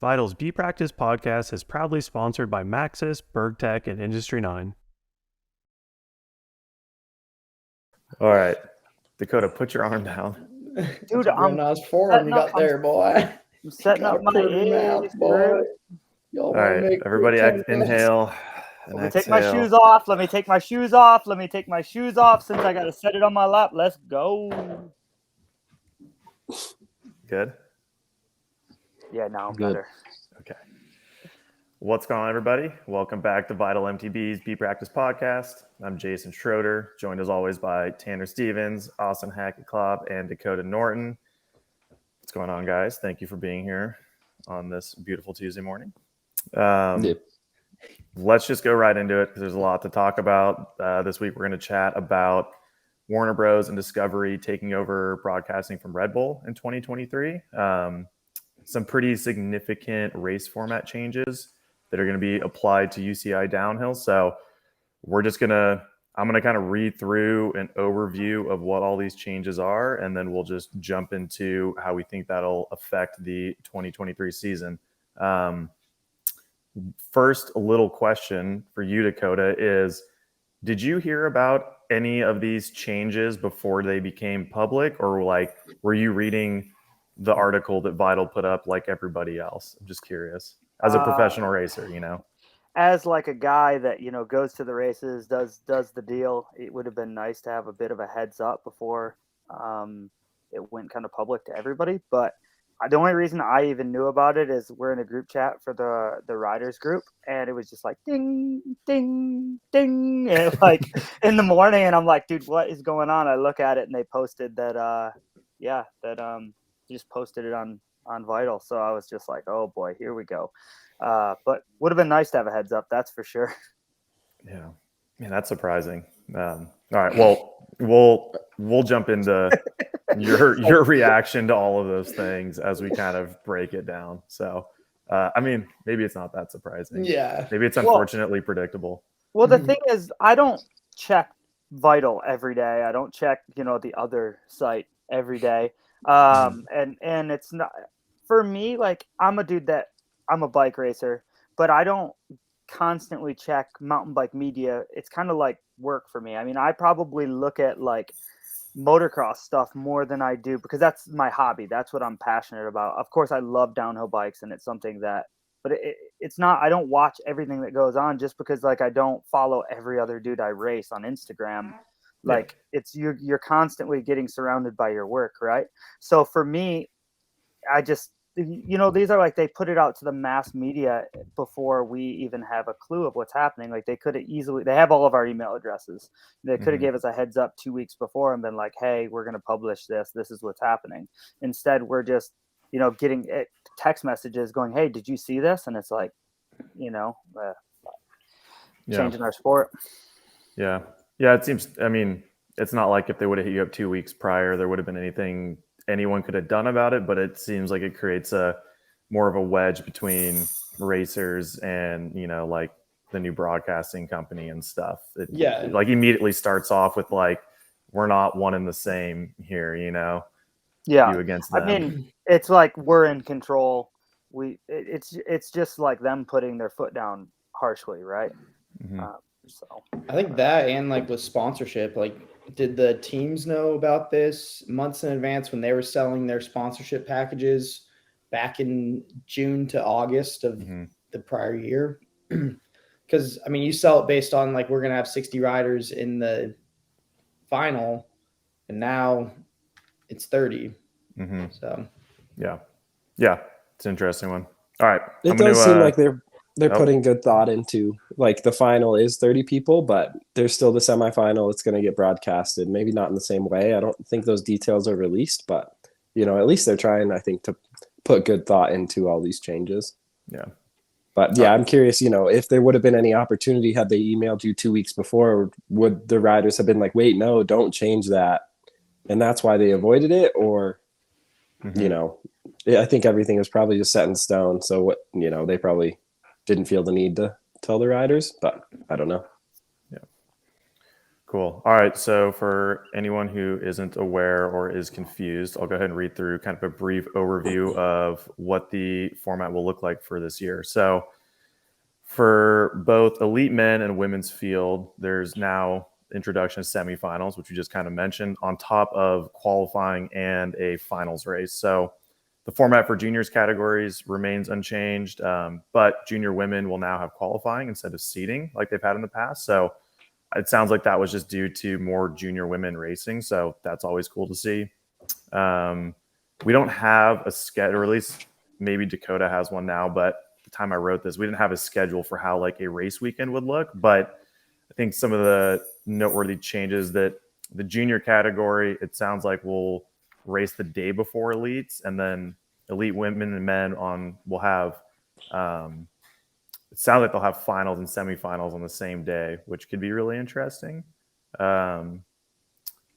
Vital's B Practice podcast is proudly sponsored by Maxis, BergTech, and Industry 9. All right, Dakotah, put your arm down. Dude, I'm nice form you got there, boy. I'm setting up my mouth, boy. All right, everybody inhale. Let me take my shoes off. Let me take my shoes off. Let me take my shoes off since I got to set it on my lap. Let's go. Good? Yeah, now I'm Good. better. Okay. What's going on, everybody? Welcome back to Vital MTB's B Practice podcast. I'm Jason Schroeder, joined as always by Tanner Stevens, Austin Hackett-Klopp, and Dakotah Norton. What's going on, guys? Thank you for being here on this beautiful Tuesday morning. Let's just go right into it because there's a lot to talk about. This week, we're going to chat about Warner Bros. And Discovery taking over broadcasting from Red Bull in 2023. Some pretty significant race format changes that are going to be applied to UCI Downhill. So I'm going to kind of read through an overview of what all these changes are, and then we'll just jump into how we think that'll affect the 2023 season. First, a little question for you, Dakotah, is did you hear about any of these changes before they became public, or were you reading the article that Vital put up like everybody else? I'm just curious. As a professional racer, As like a guy that, goes to the races, does the deal, it would have been nice to have a bit of a heads up before it went kind of public to everybody. But the only reason I even knew about it is we're in a group chat for the riders group, and it was just like ding, ding, ding, and like in the morning, and I'm like, dude, what is going on? I look at it, and they posted that, just posted it on Vital. So I was just like, oh boy, here we go. But would have been nice to have a heads up, that's for sure. Yeah, man, that's surprising. All right, well, we'll jump into your reaction to all of those things as we kind of break it down. So, maybe it's not that surprising. Yeah, maybe it's unfortunately predictable. Well, the thing is, I don't check Vital every day. I don't check, the other site every day. And it's not for me. Like, I'm a dude that I'm a bike racer, but I don't constantly check mountain bike media. It's kind of like work for me. I mean, I probably look at like motocross stuff more than I do because that's my hobby. That's what I'm passionate about. Of course, I love downhill bikes, and it's something that, but it's not, I don't watch everything that goes on just because like I don't follow every other dude I race on Instagram. Like it's you're constantly getting surrounded by your work, right? So for me, I just, these are like, they put it out to the mass media before we even have a clue of what's happening. Like they could have easily, they have all of our email addresses. They could have gave us a heads up 2 weeks before and been like, hey, we're going to publish this. This is what's happening. Instead, we're just, getting text messages going, hey, did you see this? And it's like, changing our sport. Yeah. Yeah, it seems, it's not like if they would have hit you up 2 weeks prior, there would have been anything anyone could have done about it, but it seems like it creates a more of a wedge between racers and, like the new broadcasting company and stuff. It like immediately starts off with like, we're not one and the same here, Yeah. you against them. It's like we're in control. It's just like them putting their foot down harshly, right? So I think that, and like with sponsorship, like did the teams know about this months in advance when they were selling their sponsorship packages back in June to August of the prior year? Because you sell it based on like, we're going to have 60 riders in the final, and now it's 30. So yeah, it's an interesting one. All right, it does seem like they're putting good thought into, like, the final is 30 people, but there's still the semifinal. It's going to get broadcasted, maybe not in the same way. I don't think those details are released, but at least they're trying, I think, to put good thought into all these changes. Yeah. But yeah, I'm curious, if there would have been any opportunity, had they emailed you 2 weeks before, would the riders have been like, wait, no, don't change that, and that's why they avoided it? Or I think everything was probably just set in stone. So what, they probably didn't feel the need to tell the riders, but I don't know. Yeah. Cool. All right. So for anyone who isn't aware or is confused, I'll go ahead and read through kind of a brief overview of what the format will look like for this year. So for both elite men and women's field, there's now introduction to semifinals, which you just kind of mentioned, on top of qualifying and a finals race. So the format for juniors categories remains unchanged, but junior women will now have qualifying instead of seeding like they've had in the past. So it sounds like that was just due to more junior women racing. So that's always cool to see. We don't have a schedule, or at least maybe Dakotah has one now, but the time I wrote this, we didn't have a schedule for how like a race weekend would look. But I think some of the noteworthy changes that the junior category, it sounds like we'll race the day before elites, and then elite women and men will have it sounds like they'll have finals and semifinals on the same day, which could be really interesting. Going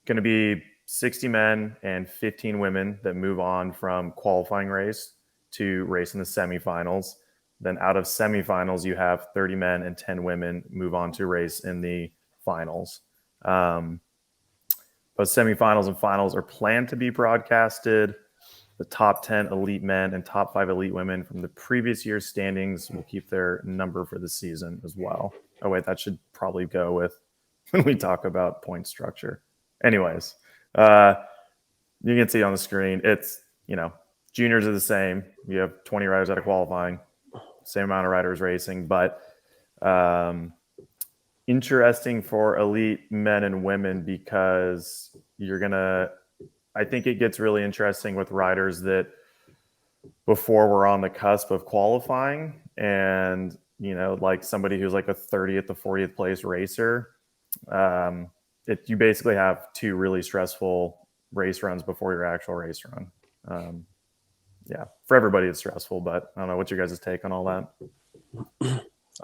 to be 60 men and 15 women that move on from qualifying race to race in the semifinals. Then out of semifinals, you have 30 men and 10 women move on to race in the finals. Both semifinals and finals are planned to be broadcasted. The top 10 elite men and top 5 elite women from the previous year's standings will keep their number for the season as well. Oh, wait, that should probably go with when we talk about point structure. Anyways, you can see on the screen, it's, juniors are the same. You have 20 riders out of qualifying, same amount of riders racing, but interesting for elite men and women because I think it gets really interesting with riders that before we're on the cusp of qualifying and, like somebody who's like a 30th to 40th place racer. You basically have 2 really stressful race runs before your actual race run. For everybody it's stressful, but I don't know, what's your guys' take on all that?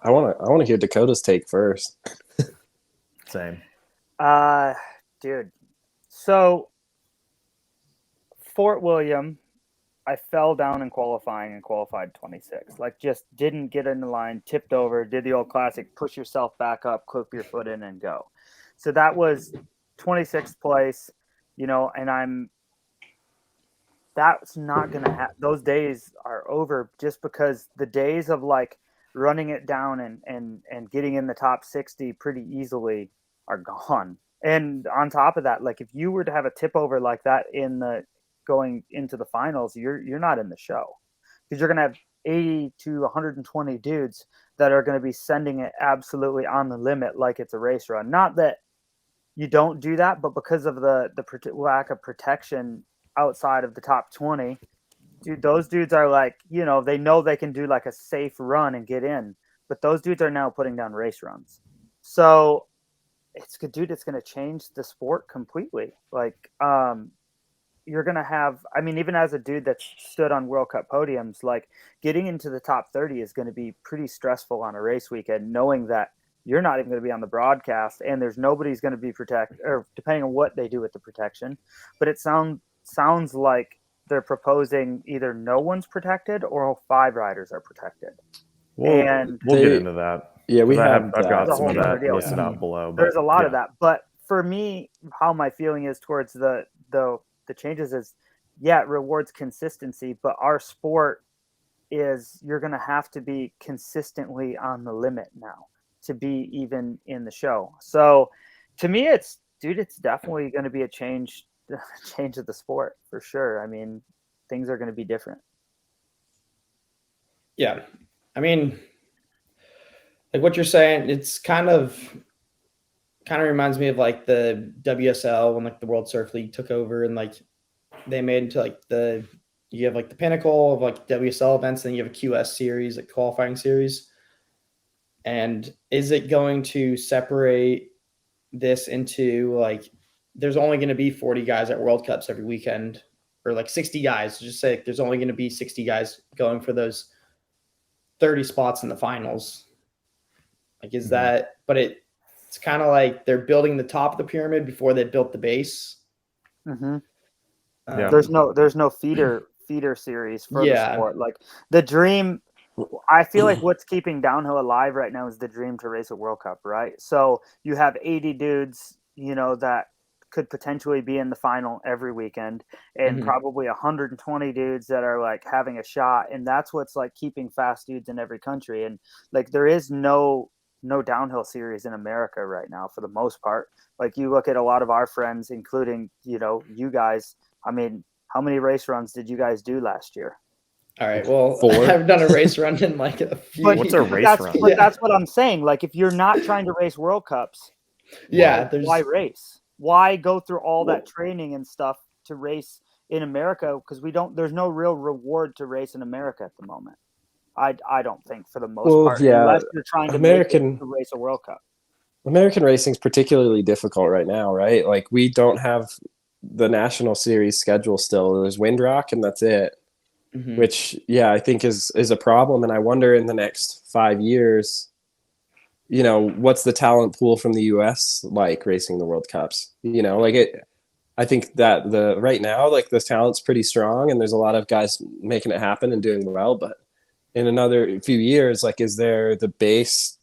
I want to hear Dakotah's take first. Same. Dude. So Fort William, I fell down in qualifying and qualified 26. Like, just didn't get in the line, tipped over, did the old classic, push yourself back up, clip your foot in and go. So that was 26th place, and that's not going to happen. Those days are over just because the days of like running it down and getting in the top 60 pretty easily are gone. And on top of that, like if you were to have a tip over like that going into the finals, you're not in the show because you're going to have 80 to 120 dudes that are going to be sending it absolutely on the limit like it's a race run. Not that you don't do that, but because of the lack of protection outside of the top 20, dude, those dudes are like, they know they can do like a safe run and get in, but those dudes are now putting down race runs. So it's good, dude. It's going to change the sport completely. Like, you're going to have, even as a dude that's stood on World Cup podiums, like getting into the top 30 is going to be pretty stressful on a race weekend, knowing that you're not even going to be on the broadcast and there's nobody's going to be protected, or depending on what they do with the protection. But it sounds like they're proposing either no one's protected or 5 riders are protected. We'll get into that. Yeah, I've got some of that deal. listed out below. There's a lot of that. But for me, how my feeling is towards the changes is, it rewards consistency, but our sport is you're going to have to be consistently on the limit now to be even in the show. So to me, it's definitely going to be a change of the sport for sure. Things are going to be different. Yeah. Like what you're saying, it's kind of reminds me of like the WSL when like the World Surf League took over and like they made into like you have like the pinnacle of like WSL events, then you have a QS series, like qualifying series. And is it going to separate this into like, there's only going to be 40 guys at World Cups every weekend, or like 60 guys, just say there's only going to be 60 guys going for those 30 spots in the finals. Like, is that, but it's kind of like they're building the top of the pyramid before they built the base. Mm-hmm. Yeah. There's no feeder series for the sport. Like the dream, I feel like what's keeping downhill alive right now is the dream to race a World Cup, right? So you have 80 dudes that could potentially be in the final every weekend, and Mhm. probably 120 dudes that are like having a shot. And that's what's like keeping fast dudes in every country. And like, there is no downhill series in America right now for the most part. Like, you look at a lot of our friends, including, you guys. I mean, how many race runs did you guys do last year? All right. Well, 4. I've done a race run in like a few. What's a race run? But Yeah. that's what I'm saying. Like, if you're not trying to race World Cups, Yeah, there's why race? Why go through all Well- that training and stuff to race in America? Because there's no real reward to race in America at the moment. I don't think, for the most part, unless you're trying to make it to race a World Cup. American racing is particularly difficult right now, right? Like, we don't have the national series schedule still. There's Windrock, and that's it. Mhm. Which, I think is a problem. And I wonder, in the next 5 years, what's the talent pool from the US like racing the World Cups? I think that right now, like, the talent's pretty strong, and there's a lot of guys making it happen and doing well. But in another few years, like, is there the base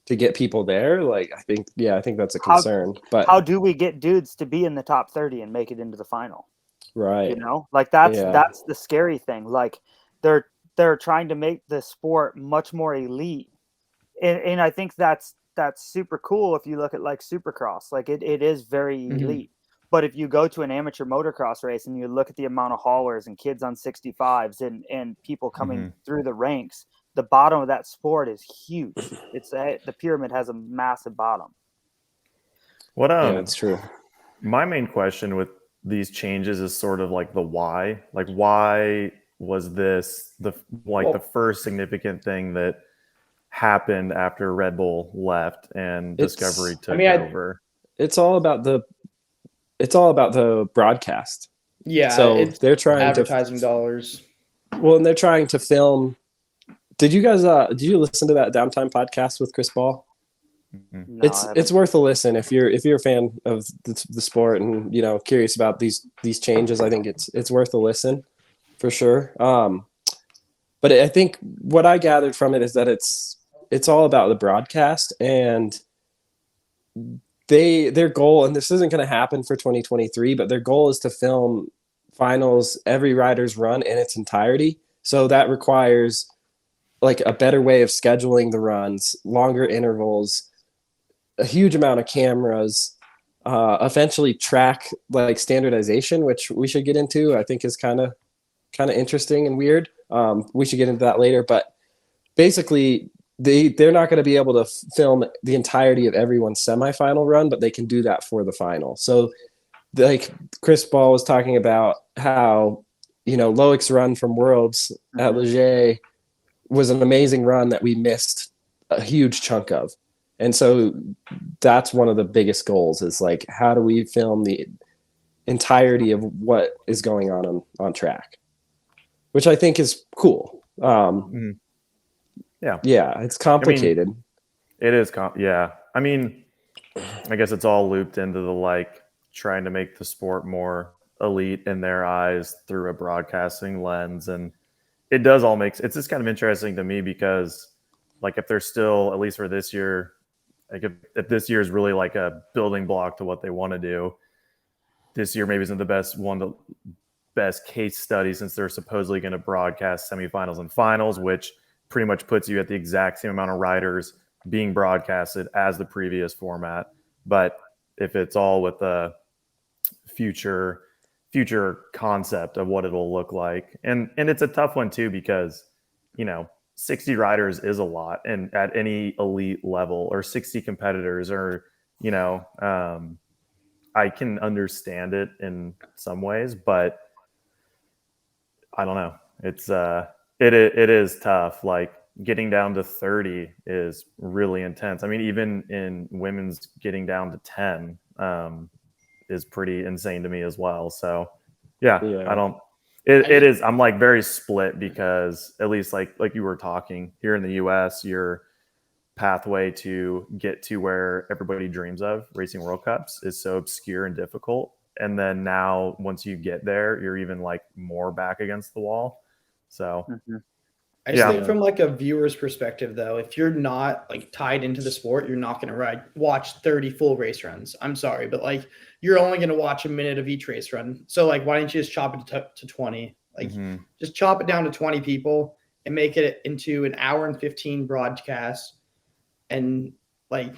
to get people there? Like, I think that's a concern. But how do we get dudes to be in the top 30 and make it into the final? right. Like, that's the scary thing. Like, they're trying to make the sport much more elite, and I think that's super cool. If you look at like Supercross, like, it is very elite. But if you go to an amateur motocross race and you look at the amount of haulers and kids on 65s and people coming through the ranks, the bottom of that sport is huge. The pyramid has a massive bottom. What That's true. My main question with these changes is sort of like the why. Like, why was this the first significant thing that happened after Red Bull left and Discovery took over? It's all about the broadcast. Yeah, so they're trying advertising dollars. Well, and they're trying to film. Did you guys did you listen to that Downtime podcast with Chris Ball? No, It's worth a listen if you're a fan of the sport and curious about these changes. I think it's worth a listen for sure. But I think what I gathered from it is that it's all about the broadcast, and their goal, and this isn't going to happen for 2023, but their goal is to film finals, every rider's run in its entirety. So that requires like a better way of scheduling the runs, longer intervals, a huge amount of cameras, eventually track like standardization, which we should get into. I think is kind of interesting and weird. We should get into that later, but basically they're not going to be able to film the entirety of everyone's semifinal run, but they can do that for the final. So like Chris Ball was talking about how, Loic's run from Worlds at Leger was an amazing run that we missed a huge chunk of. And so that's one of the biggest goals is like, how do we film the entirety of what is going on track, which I think is cool. Yeah, it's complicated. It is. I mean, I guess it's all looped into the like trying to make the sport more elite in their eyes through a broadcasting lens, and it does all make. It's just kind of interesting to me because, like, if they're still, at least for this year, like if this year is really like a building block to what they want to do, this year maybe isn't the best case study since they're supposedly going to broadcast semifinals and finals, which pretty much puts you at the exact same amount of riders being broadcasted as the previous format. But if it's all with a future concept of what it'll look like, and it's a tough one too, because 60 riders is a lot, and at any elite level, or 60 competitors, or I can understand it in some ways, but I don't know. It's it is tough. Like, getting down to 30 is really intense. I mean, even in women's, getting down to 10 is pretty insane to me as well. So yeah. I don't. It is. I'm like very split, because at least like you were talking here in the US, your pathway to get to where everybody dreams of, racing World Cups, is so obscure and difficult. And then now once you get there, you're even like more back against the wall. So I just think from like a viewer's perspective, though, if you're not like tied into the sport, you're not going to watch 30 full race runs. I'm sorry, but like you're only going to watch a minute of each race run. So like, why don't you just chop it to 20? Like just chop it down to 20 people and make it into an hour and 15 broadcast, and like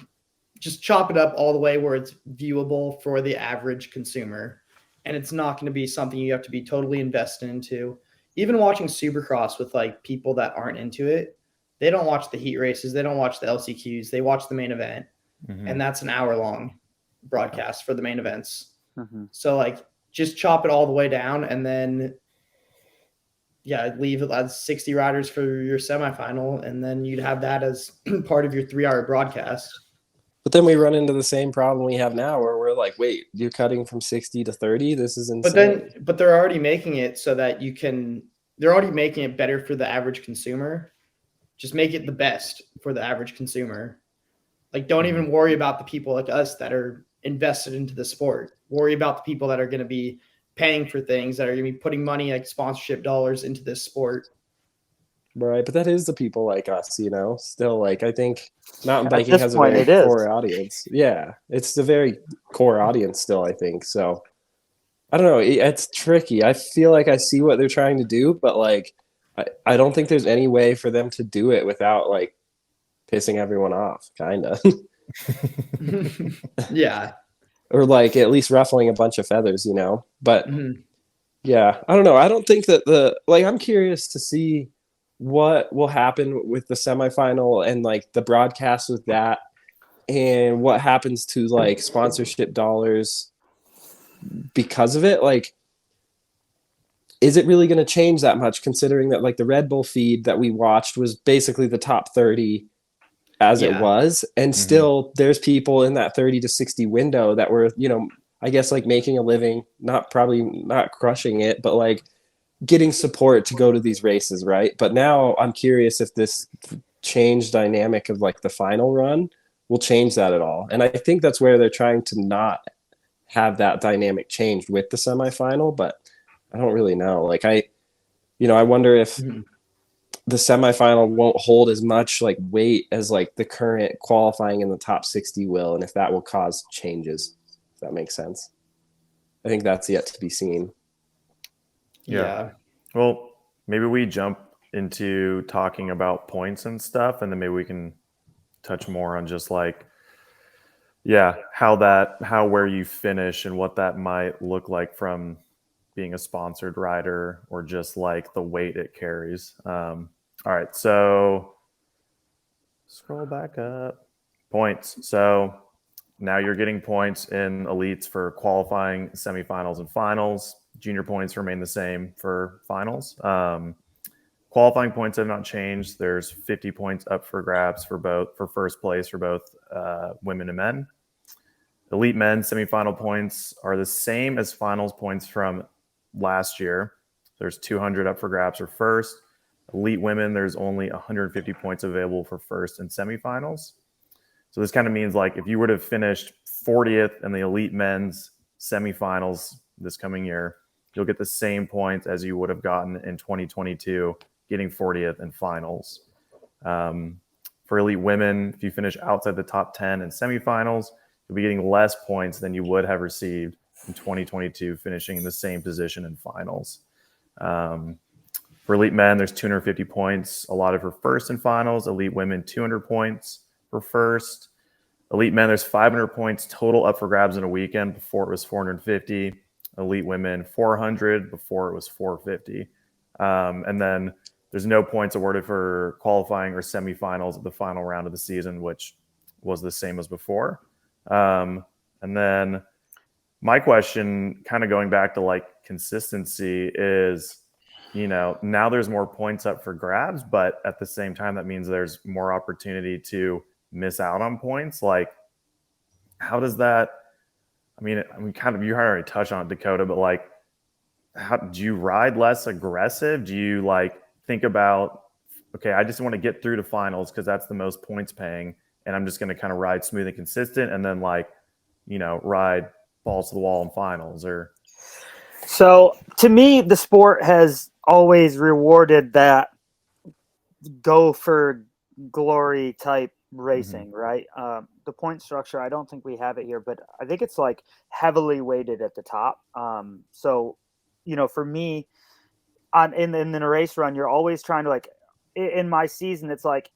just chop it up all the way where it's viewable for the average consumer. And it's not going to be something you have to be totally invested into. Even watching Supercross with like people that aren't into it, they don't watch the heat races. They don't watch the LCQs. They watch the main event. And that's an hour long broadcast for the main events. So like just chop it all the way down and then leave it as 60 riders for your semifinal. And then you'd have that as part of your 3-hour broadcast. But then we run into the same problem we have now where we're like, wait, you're cutting from 60 to 30? This is insane. But they're already making it so that they're already making it better for the average consumer. Just make it the best for the average consumer. Like, don't even worry about the people like us that are invested into the sport. Worry about the people that are going to be paying for things, that are going to be putting money like sponsorship dollars into this sport. Right, but that is the people like us, still like I think mountain biking has a very core audience. Yeah, it's the very core audience still, I think. So I don't know. It's tricky. I feel like I see what they're trying to do, but like I don't think there's any way for them to do it without like pissing everyone off, kind of. Yeah. Or like at least ruffling a bunch of feathers, But yeah, I don't know. I don't think that I'm curious to see what will happen with the semifinal and like the broadcast with that, and what happens to like sponsorship dollars because of it. Like, is it really going to change that much, considering that like the Red Bull feed that we watched was basically the top 30 as it was, and still there's people in that 30 to 60 window that were, I guess like making a living, probably not crushing it, but like getting support to go to these races, right? But now I'm curious if this change dynamic of like the final run will change that at all. And I think that's where they're trying to not have that dynamic changed with the semifinal, but I don't really know. Like I wonder if the semifinal won't hold as much like weight as like the current qualifying in the top 60 will, and if that will cause changes, if that makes sense. I think that's yet to be seen. Yeah. Well, maybe we jump into talking about points and stuff, and then maybe we can touch more on just like, where you finish and what that might look like from being a sponsored rider or just like the weight it carries. All right. So scroll back up. Points. So now you're getting points in elites for qualifying, semifinals, and finals. Junior points remain the same for finals. Qualifying points have not changed. There's 50 points up for grabs for first place for both women and men. Elite men semifinal points are the same as finals points from last year. There's 200 up for grabs for first. Elite women, there's only 150 points available for first and semifinals. So this kind of means like if you were to have finished 40th in the elite men's semifinals this coming year, you'll get the same points as you would have gotten in 2022, getting 40th in finals. For elite women, if you finish outside the top 10 in semifinals, you'll be getting less points than you would have received in 2022, finishing in the same position in finals. For elite men, there's 250 points allotted for first and finals. Elite women, 200 points for first. Elite men, there's 500 points total up for grabs in a weekend. Before it was 450. Elite women, 400. Before it was 450. And then there's no points awarded for qualifying or semifinals at the final round of the season, which was the same as before. And then my question, kind of going back to like consistency, is, now there's more points up for grabs, but at the same time, that means there's more opportunity to miss out on points. Like, how does that? I mean, you already touched on it, Dakotah, but like, how do you ride less aggressive? Do you like think about, okay, I just want to get through to finals because that's the most points paying, and I'm just going to kind of ride smooth and consistent, and then like, ride balls to the wall in finals? Or so to me, the sport has always rewarded that go for glory type racing, right? The point structure, I don't think we have it here, but I think it's like heavily weighted at the top. So, for me, in a race run, you're always trying to like, in my season, it's like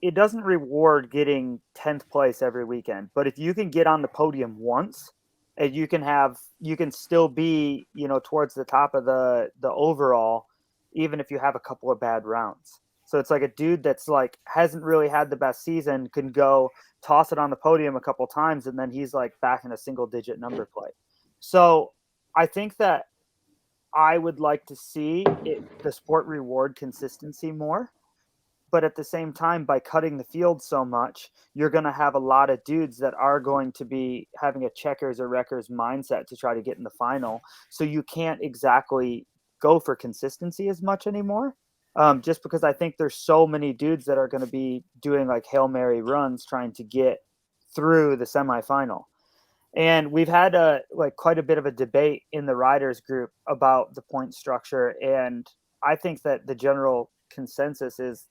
it doesn't reward getting 10th place every weekend, but if you can get on the podium once, and you can still be, towards the top of the overall, even if you have a couple of bad rounds. So it's like a dude that's like hasn't really had the best season can go toss it on the podium a couple times, and then he's like back in a single digit number play. So I think that I would like to see the sport reward consistency more. But at the same time, by cutting the field so much, you're going to have a lot of dudes that are going to be having a checkers or wreckers mindset to try to get in the final. So you can't exactly go for consistency as much anymore. Just because I think there's so many dudes that are going to be doing like Hail Mary runs trying to get through the semifinal. And we've had quite a bit of a debate in the riders group about the point structure. And I think that the general consensus is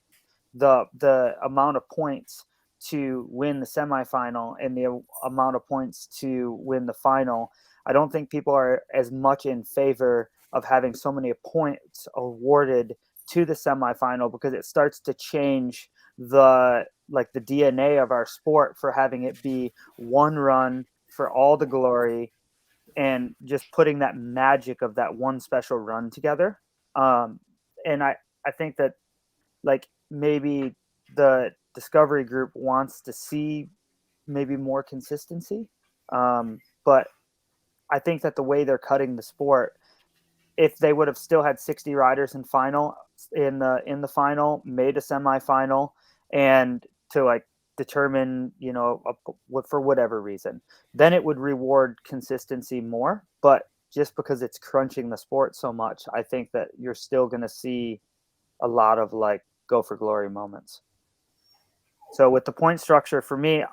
the amount of points to win the semifinal and the amount of points to win the final. I don't think people are as much in favor of having so many points awarded to the semifinal, because it starts to change the DNA of our sport for having it be one run for all the glory and just putting that magic of that one special run together. And I think that like maybe the discovery group wants to see maybe more consistency. But I think that the way they're cutting the sport, if they would have still had 60 riders in the final, made a semifinal, and to like determine, for whatever reason, then it would reward consistency more. But just because it's crunching the sport so much, I think that you're still going to see a lot of like go for glory moments. So with the point structure, for me,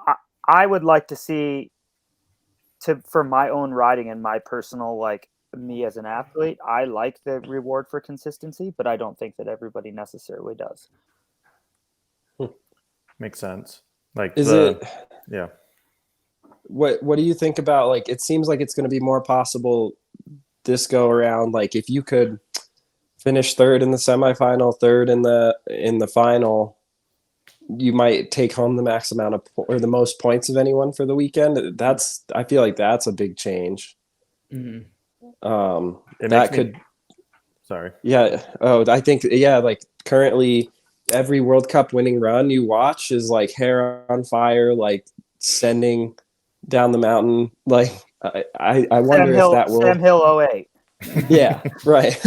I would like to see for my own riding and my personal, like me as an athlete, I like the reward for consistency, but I don't think that everybody necessarily does. Makes sense. Like, yeah. What do you think about, like, it seems like it's going to be more possible this go around, like if you could finish third in the semifinal, third in the final, you might take home the max amount of or the most points of anyone for the weekend. I feel like that's a big change. Mm-hmm. Sorry. Yeah. Oh, I think, yeah, like currently every World Cup winning run you watch is like hair on fire, like sending down the mountain. Like I wonder if that will. Sam Hill 08. Yeah, right.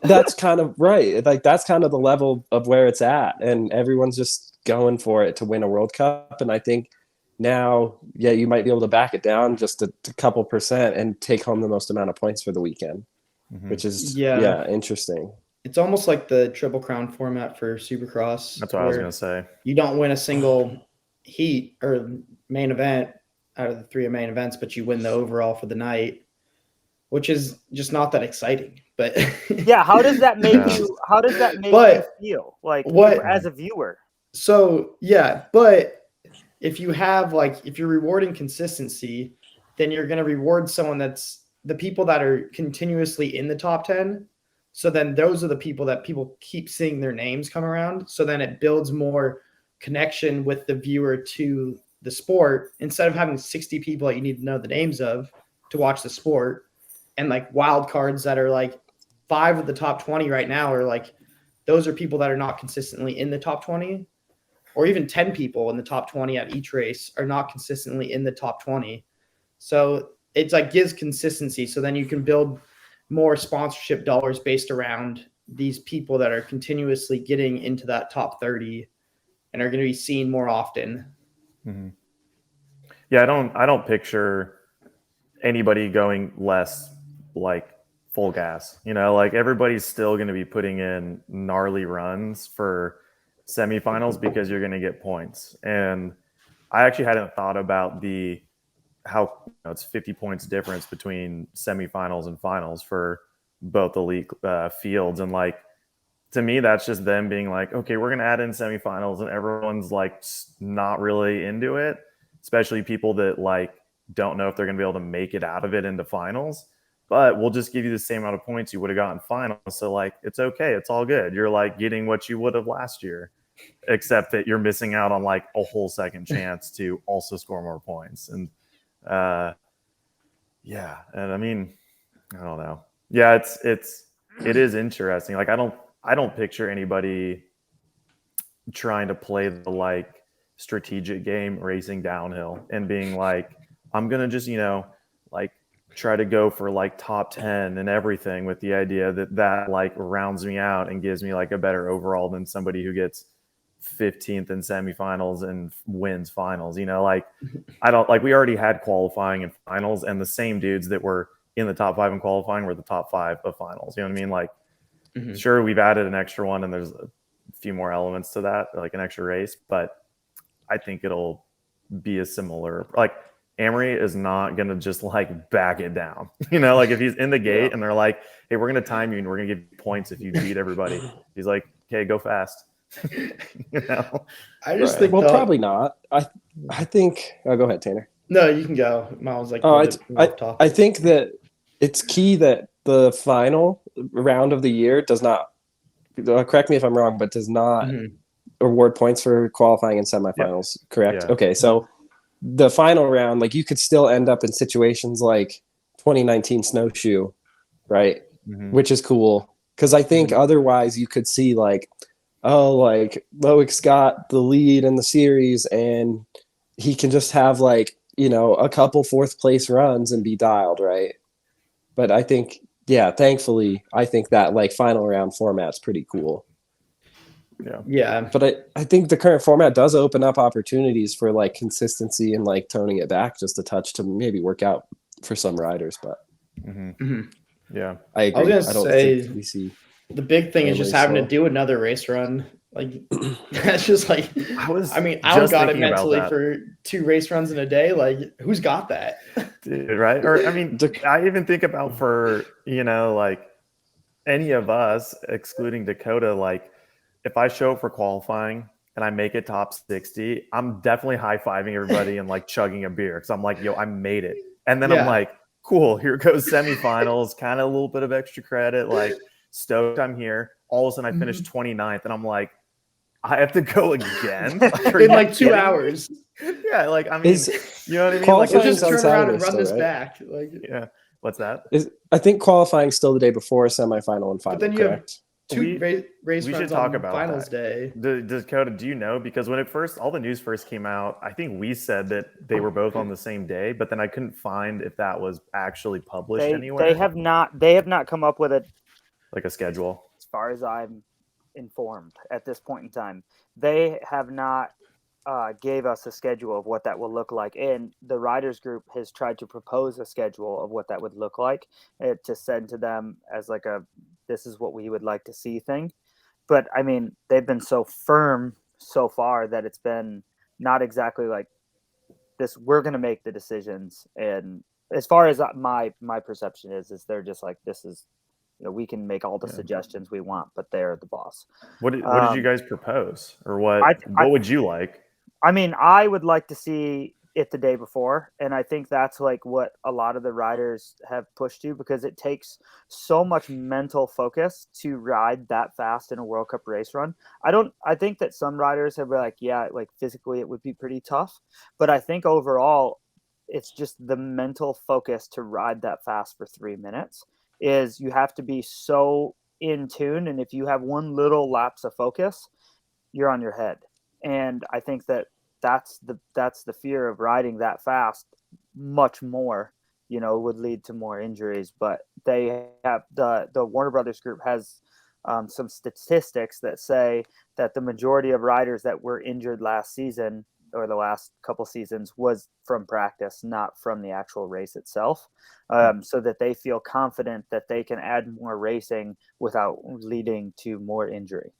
That's kind of right. Like that's kind of the level of where it's at, and everyone's just going for it to win a World Cup. And I think now, yeah, you might be able to back it down just a couple percent and take home the most amount of points for the weekend, which is interesting. It's almost like the Triple Crown format for Supercross. That's what I was going to say. You don't win a single heat or main event out of the three main events, but you win the overall for the night, which is just not that exciting. But yeah, how does that make you? How does that make you feel like as a viewer? So yeah, but if you're rewarding consistency, then you're going to reward someone that's the people that are continuously in the top 10. So then those are the people that people keep seeing their names come around. So then it builds more connection with the viewer to the sport, instead of having 60 people that you need to know the names of to watch the sport. And like wild cards that are like 5 of the top 20 right now are like, those are people that are not consistently in the top 20, or even 10 people in the top 20 at each race are not consistently in the top 20. So it's like gives consistency. So then you can build more sponsorship dollars based around these people that are continuously getting into that top 30 and are going to be seen more often. Mm-hmm. Yeah, I don't picture anybody going less like full gas. Like everybody's still going to be putting in gnarly runs for semifinals because you're going to get points. And I actually hadn't thought about how it's 50 points difference between semifinals and finals for both elite fields. And like to me, that's just them being like, okay, we're going to add in semifinals, and everyone's like not really into it, especially people that like don't know if they're going to be able to make it out of it into finals. But we'll just give you the same amount of points you would have gotten finals. So like, it's okay. It's all good. You're like getting what you would have last year, except that you're missing out on like a whole second chance to also score more points. And yeah. And I mean, I don't know. Yeah, it is interesting. Like I don't picture anybody trying to play the like strategic game racing downhill and being like, I'm gonna just, like try to go for like top 10 and everything with the idea that like rounds me out and gives me like a better overall than somebody who gets 15th in semifinals and wins finals. Like I don't like, we already had qualifying and finals, and the same dudes that were in the top 5 in qualifying were the top 5 of finals. You know what I mean? Like, sure, we've added an extra one and there's a few more elements to that, like an extra race, but I think it'll be a similar, like Amory is not going to just like back it down. Like if he's in the gate and they're like, hey, we're going to time you and we're going to give you points if you beat everybody. He's like, okay, go fast. I just think probably not. I think go ahead, Tanner. No, you can go. Miles, like, I think that it's key that the final round of the year does not, correct me if I'm wrong, but does not award points for qualifying and semifinals. Yep. Correct? Yeah. Okay, so the final round, like you could still end up in situations like 2019 snowshoe, right? Which is cool, because I think otherwise you could see like, like Loick's got the lead in the series and he can just have like, a couple 4th place runs and be dialed, right? But I think, thankfully, I think that like final round format's pretty cool. Yeah. But I think the current format does open up opportunities for like consistency and like toning it back just a touch to maybe work out for some riders. But yeah, I agree. I was gonna say we see the big thing is just having to do another race run. Like that's just like I got it mentally for 2 race runs in a day. Like who's got that? Dude, right? Or I mean, I even think about for like any of us, excluding Dakotah, like if I show up for qualifying and I make it top 60, I'm definitely high-fiving everybody and like chugging a beer because I'm like, yo, I made it. And then I'm like, cool, here goes semifinals, kind of a little bit of extra credit, like stoked I'm here. All of a sudden I finished 29th and I'm like, I have to go again in like 2 hours. Yeah, like I mean, you know what I mean? Like, just turn around and run this back. Like, yeah, what's that? I think qualifying still the day before semifinal and final. But then you have 2 race we runs should talk on about finals that. day. Dakotah, do you know? Because when all the news first came out, I think we said that they were both on the same day, but then I couldn't find if that was actually published anywhere. They have not come up with a schedule. As far as I'm informed at this point in time, they have not gave us a schedule of what that will look like, and the riders group has tried to propose a schedule of what that would look like to send to them as like this is what we would like to see thing. But I mean, they've been so firm so far that it's been not exactly like this. We're going to make the decisions, and as far as my perception is they're just like, this is, we can make all the suggestions we want, but they're the boss. What did you guys propose, or what would you like? I mean, I would like to see it the day before, and I think that's like what a lot of the riders have pushed to, because it takes so much mental focus to ride that fast in a World Cup race run. I think that some riders have been like, yeah, like physically it would be pretty tough, but I think overall it's just the mental focus to ride that fast for 3 minutes is you have to be so in tune, and if you have one little lapse of focus, you're on your head. And I think that's the fear of riding that fast much more, would lead to more injuries. But they have the Warner Brothers group has some statistics that say that the majority of riders that were injured last season or the last couple seasons was from practice, not from the actual race itself. So that they feel confident that they can add more racing without leading to more injury.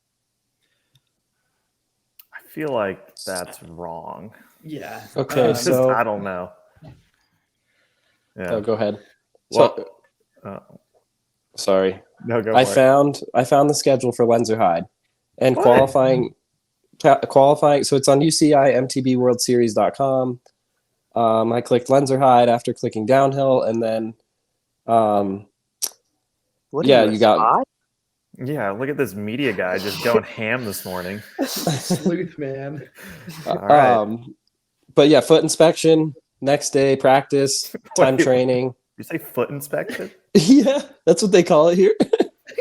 I feel like that's wrong. Yeah. Okay, so I don't know. Yeah. go ahead. Well, Sorry. No, go I for it. found the schedule for Lenzerheide, and What? qualifying. So it's on UCI MTBWorldSeries.com. I clicked Lenzerheide after clicking downhill, and then What yeah, are you you got spy? Yeah, look at this media guy just going ham this morning. Sleuth, man. All right. but yeah, foot inspection, next day practice, time Wait. training. You say foot inspection? Yeah, that's what they call it here.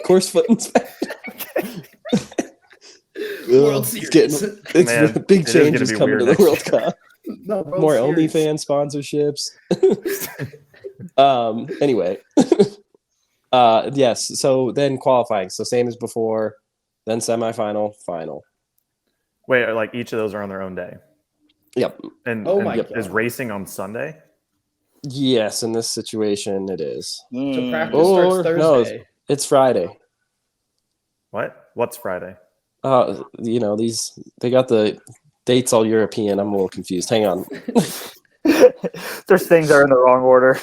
Course foot inspection. World It's Series. Man, big it is gonna changes be coming weird to the next World year. Cup. No, World More Series. OnlyFans sponsorships. Anyway. Yes. So then qualifying. So same as before, then semifinal, final. Wait, like each of those are on their own day. Yep. And, Oh and my is God. racing on Sunday? Yes, in this situation it is. So practice starts Or, Thursday. no, it's Friday. What? What's Friday? They got the dates all European. I'm a little confused. Hang on. There's things that are in the wrong order.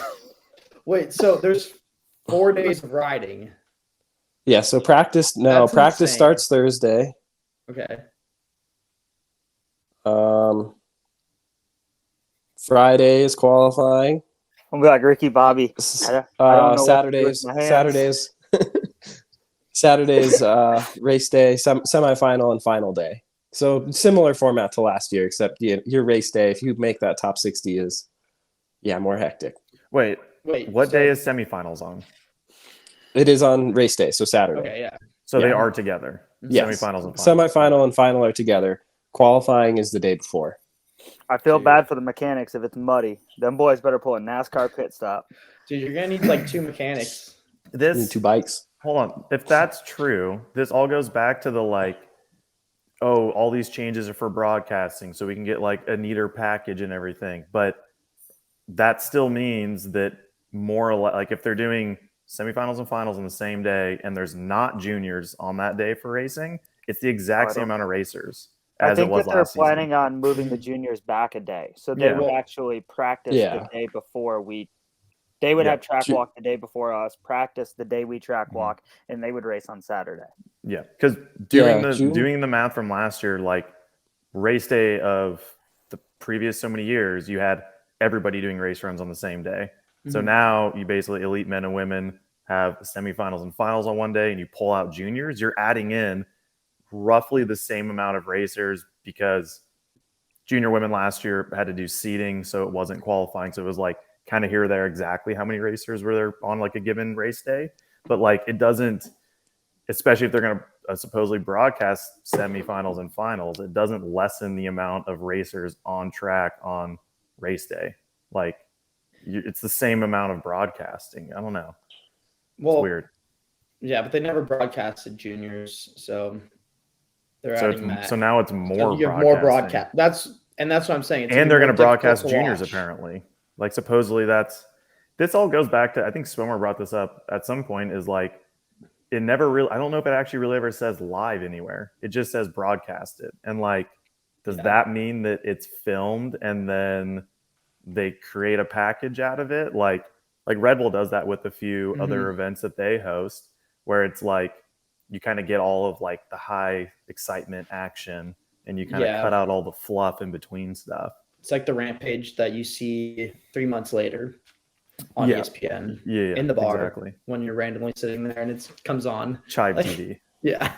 Wait, so there's 4 days of riding. Yeah, so practice That's practice insane. starts Thursday. Okay. Friday is qualifying. I'm like Ricky Bobby. I don't know what to do with my hands. Saturday's race day, semifinal and final day. So similar format to last year, except your race day, if you make that top 60, is more hectic. Wait, Wait. what day is semifinals on? It is on race day, so Saturday. Okay, yeah. So they Yeah. are together. Yes. Semifinals and finals. Semifinal and final are together. Qualifying is the day before. I feel bad for the mechanics if it's muddy. Them boys better pull a NASCAR pit stop. Dude, you're gonna need like 2 mechanics. You need This 2 bikes. hold on. If that's true, this all goes back to the all these changes are for broadcasting, so we can get like a neater package and everything. But that still means that more or less, like if they're doing semifinals and finals on the same day, and there's not juniors on that day for racing, it's the exact same amount of racers I as it think was that they're last season. planning on moving the juniors back a day, so they Yeah. would actually practice Yeah. the day before They would Yeah. have track walk the day before us, practice the day we track Mhm. walk, and they would race on Saturday. Yeah, because Yeah, doing the math from last year, like race day of the previous so many years, you had everybody doing race runs on the same day. So Mhm. now you basically elite men and women have semifinals and finals on one day, and you pull out juniors. You're adding in roughly the same amount of racers because junior women last year had to do seeding, so it wasn't qualifying. So it was like kind of here or there exactly how many racers were there on like a given race day. But like it doesn't, especially if they're going to supposedly broadcast semifinals and finals, it doesn't lessen the amount of racers on track on race day. Like it's the same amount of broadcasting. I don't know. Well, It's weird. Yeah, but they never broadcasted juniors, so they're So adding that. so now it's So more. you have more broadcasting. broadcast. That's what I'm saying. It's And they're going to more difficult broadcast to juniors watch. apparently. Like supposedly this all goes back to, I think Swimmer brought this up at some point, is like it never really, I don't know if it actually really ever says live anywhere. It just says broadcasted. And like, does that mean that it's filmed and then they create a package out of it? Like Red Bull does that with a few other events that they host, where it's like you kind of get all of like the high excitement action and you kind of cut out all the fluff in between stuff. It's like the Rampage that you see 3 months later on ESPN in the bar when you're randomly sitting there and it comes on. Chive TV. Yeah.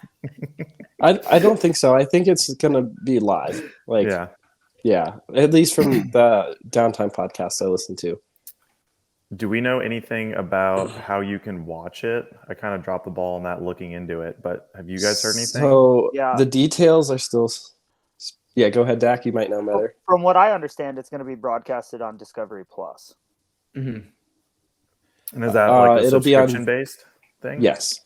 I don't think so. I think it's gonna be live. Like yeah, at least from the Downtime podcast I listened to. Do we know anything about how you can watch it? I kind of dropped the ball on that looking into it, but have you guys heard anything? So the details are still. Yeah, go ahead, Dak. You might know better. From what I understand, it's going to be broadcasted on Discovery Plus. Mm-hmm. And is that like a subscription-based thing? Yes.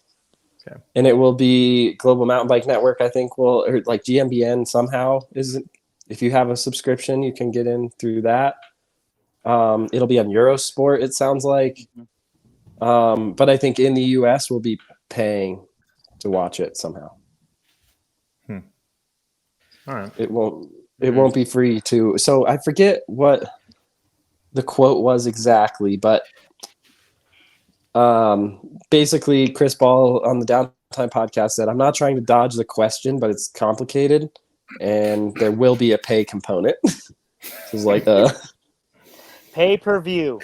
Okay. And it will be Global Mountain Bike Network, I think, or like GMBN somehow isn't. If you have a subscription, you can get in through that. It'll be on Eurosport, it sounds like. But I think in the US we'll be paying to watch it somehow. All right. It won't be free to. So I forget what the quote was exactly, but Basically, Chris Ball on the Downtime podcast said, "I'm not trying to dodge the question, but it's complicated, and there will be a pay component." So it's like, Pay-per-view.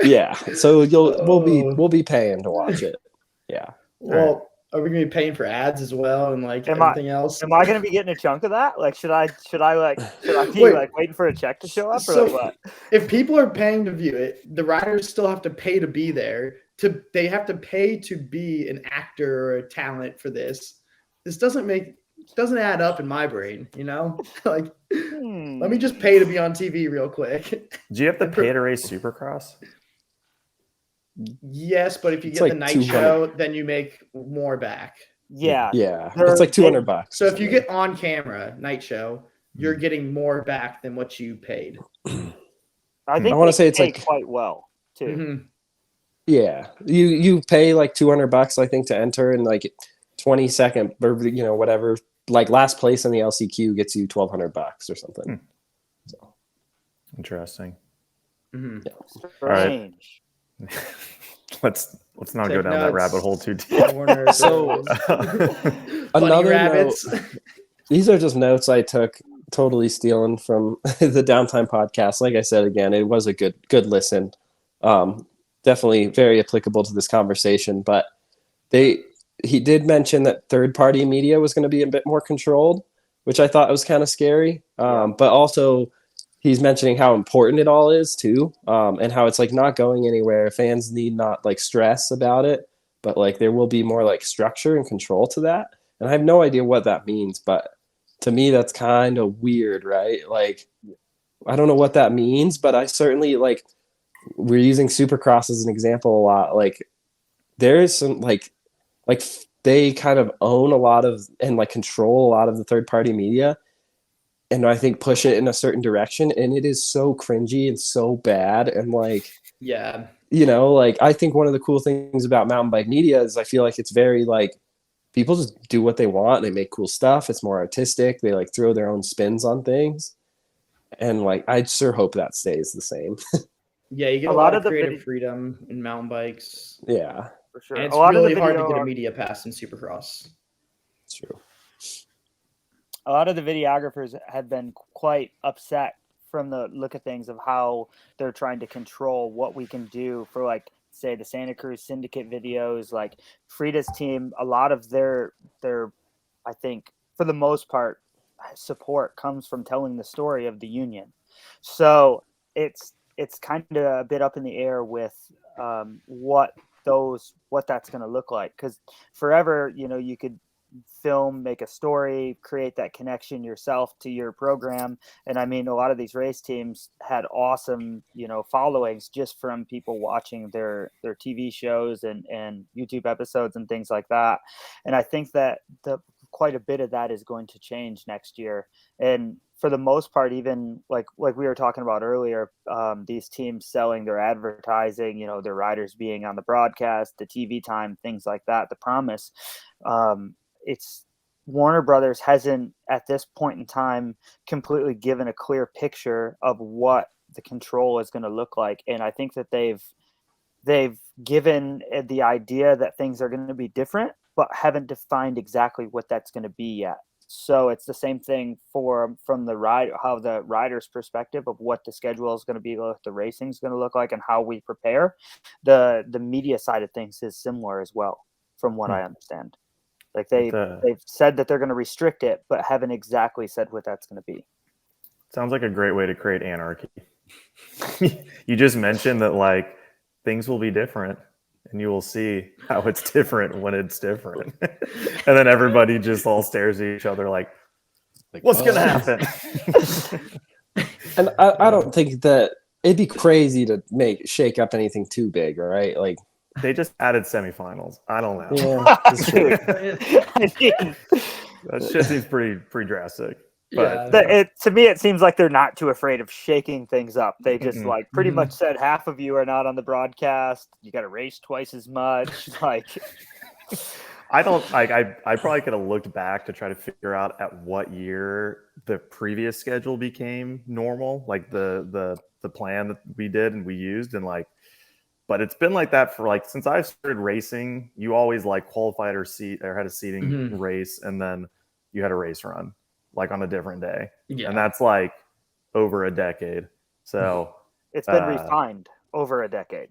yeah. So we'll be paying to watch it. Yeah. Well, are we gonna be paying for ads as well and like everything else? Am I going to be getting a chunk of that? Like, should I be Wait. like waiting for a check to show up, or So like what? if people are paying to view it, the writers still have to pay to be there. They have to pay to be an actor or a talent for this. This doesn't add up in my brain, you know? Like, let me just pay to be on TV real quick. Do you have to pay to race Supercross? Yes, but if you It's get like the night 200. show, then you make more back. Yeah. Yeah. It's like $200. So if you get on camera night show, you're getting more back than what you paid. I think I want to say it's pay like quite well too. Mm-hmm. Yeah, you pay like $200, I think, to enter, and like 22nd or whatever, like last place in the LCQ gets you $1,200 or something. So Interesting. Mm-hmm. yeah. Strange. Let's not go Take down that notes. rabbit hole too deep. So, Bunny another rabbits. These are just notes I took, totally stealing from the Downtime podcast. Like I said, again, it was a good listen. Definitely very applicable to this conversation. But he did mention that third-party media was going to be a bit more controlled, which I thought was kind of scary. But also, he's mentioning how important it all is too, and how it's like not going anywhere. Fans need not like stress about it, but like there will be more like structure and control to that. And I have no idea what that means, but to me, that's kind of weird, right? Like, I don't know what that means, but I certainly like, we're using Supercross as an example a lot. Like, there is some like they kind of own a lot of and like control a lot of the third party media, and I think push it in a certain direction, and it is so cringy and so bad. And like, Yeah. like I think one of the cool things about mountain bike media is I feel like it's very like people just do what they want. They make cool stuff. It's more artistic. They like throw their own spins on things. And like, I sure hope that stays the same. Yeah, you get a lot of creative freedom in mountain bikes. Yeah, For sure. And it's A lot really of the hard to video get a media pass in Supercross. it's true. a lot of the videographers have been quite upset from the look of things of how they're trying to control what we can do for, like, say, the Santa Cruz Syndicate videos. Like Frida's team, a lot of their I think for the most part support comes from telling the story of the union. So it's kind of a bit up in the air with what that's going to look like, because forever, you could film, make a story, create that connection yourself to your program. And I mean, a lot of these race teams had awesome, followings just from people watching their TV shows and YouTube episodes and things like that. And I think that quite a bit of that is going to change next year. And for the most part, even like we were talking about earlier, these teams selling their advertising, their riders being on the broadcast, the TV time, things like that, the promise. It's Warner Brothers hasn't at this point in time completely given a clear picture of what the control is going to look like. And I think that they've given the idea that things are going to be different, but haven't defined exactly what that's going to be yet. So it's the same thing from how the rider's perspective of what the schedule is going to be, what the racing is going to look like, and how we prepare. The media side of things is similar as well, from what I understand. Like they've said that they're going to restrict it, but haven't exactly said what that's going to be. Sounds like a great way to create anarchy. You just mentioned that like things will be different, and you will see how it's different when it's different. And then everybody just all stares at each other like what's going to happen? And I don't think that it'd be crazy to shake up anything too big, all right? Like, they just added semifinals. I don't know. yeah, that's true. That shit seems pretty drastic. But to me, it seems like they're not too afraid of shaking things up. They just like pretty much said half of you are not on the broadcast. You got to race twice as much. Like, I don't like. I probably could have looked back to try to figure out at what year the previous schedule became normal, like the plan that we did and we used, and like But it's been like that for like since I've started racing. You always like qualified or had a seating race, and then you had a race run like on a different day, and that's like over a decade. So it's been refined over a decade.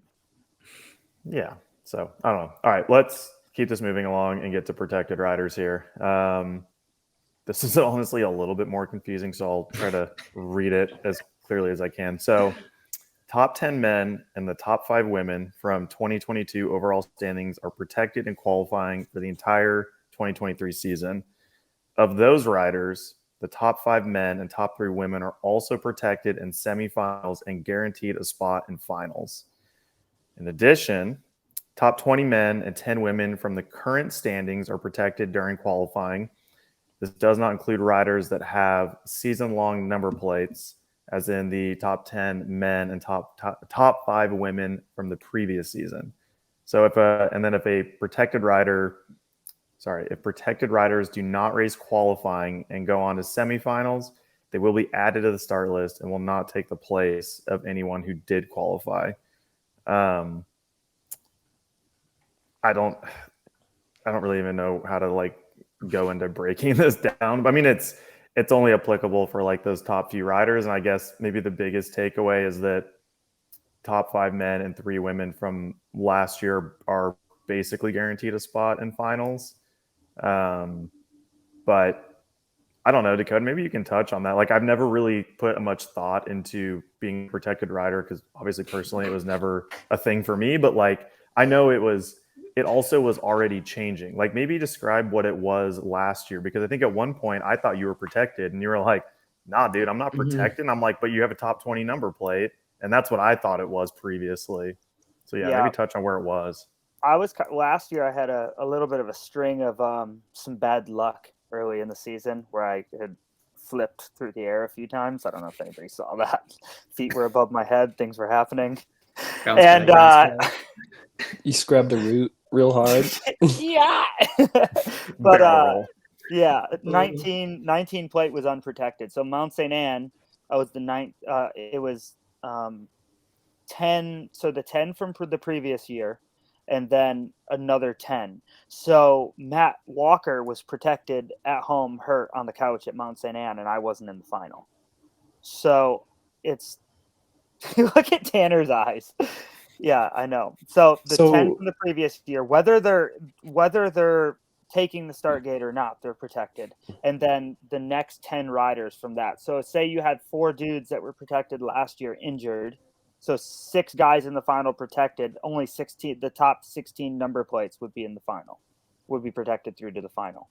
Yeah. So I don't know. All right, let's keep this moving along and get to protected riders here. This is honestly a little bit more confusing, so I'll try to read it as clearly as I can. So top 10 men and the top 5 women from 2022 overall standings are protected in qualifying for the entire 2023 season. Of those riders, the top 5 men and top 3 women are also protected in semifinals and guaranteed a spot in finals. In addition, top 20 men and 10 women from the current standings are protected during qualifying. This does not include riders that have season-long number plates, as in the top 10 men and top 5 women from the previous season. So if protected riders do not race qualifying and go on to semifinals, they will be added to the start list and will not take the place of anyone who did qualify. I don't really even know how to like go into breaking this down. I mean, it's only applicable for like those top few riders. And I guess maybe the biggest takeaway is that top 5 men and 3 women from last year are basically guaranteed a spot in finals. But I don't know, Dakotah, maybe you can touch on that. Like, I've never really put much thought into being a protected rider because obviously personally it was never a thing for me, but like, I know it also was already changing. Like, maybe describe what it was last year, because I think at one point I thought you were protected and you were like, nah, dude, I'm not protected. And I'm like, but you have a top 20 number plate. And that's what I thought it was previously. So yeah, maybe touch on where it was. Last year I had a little bit of a string of some bad luck early in the season where I had flipped through the air a few times. I don't know if anybody saw that. Feet were above my head. Things were happening. And you scrubbed a root real hard. Yeah. But 19 plate was unprotected. So Mount St. Anne, I was the 9th. It was 10. So the 10 from the previous year, and then another 10. So Matt Walker was protected at home, hurt on the couch at Mount St. Anne, and I wasn't in the final. So it's look at Tanner's eyes. Yeah, I know. So the 10 from the previous year, whether they're taking the start gate or not, they're protected. And then the next 10 riders from that. So say you had 4 dudes that were protected last year injured. So 6 guys in the final protected, only 16, the top 16 number plates would be in the final, would be protected through to the final.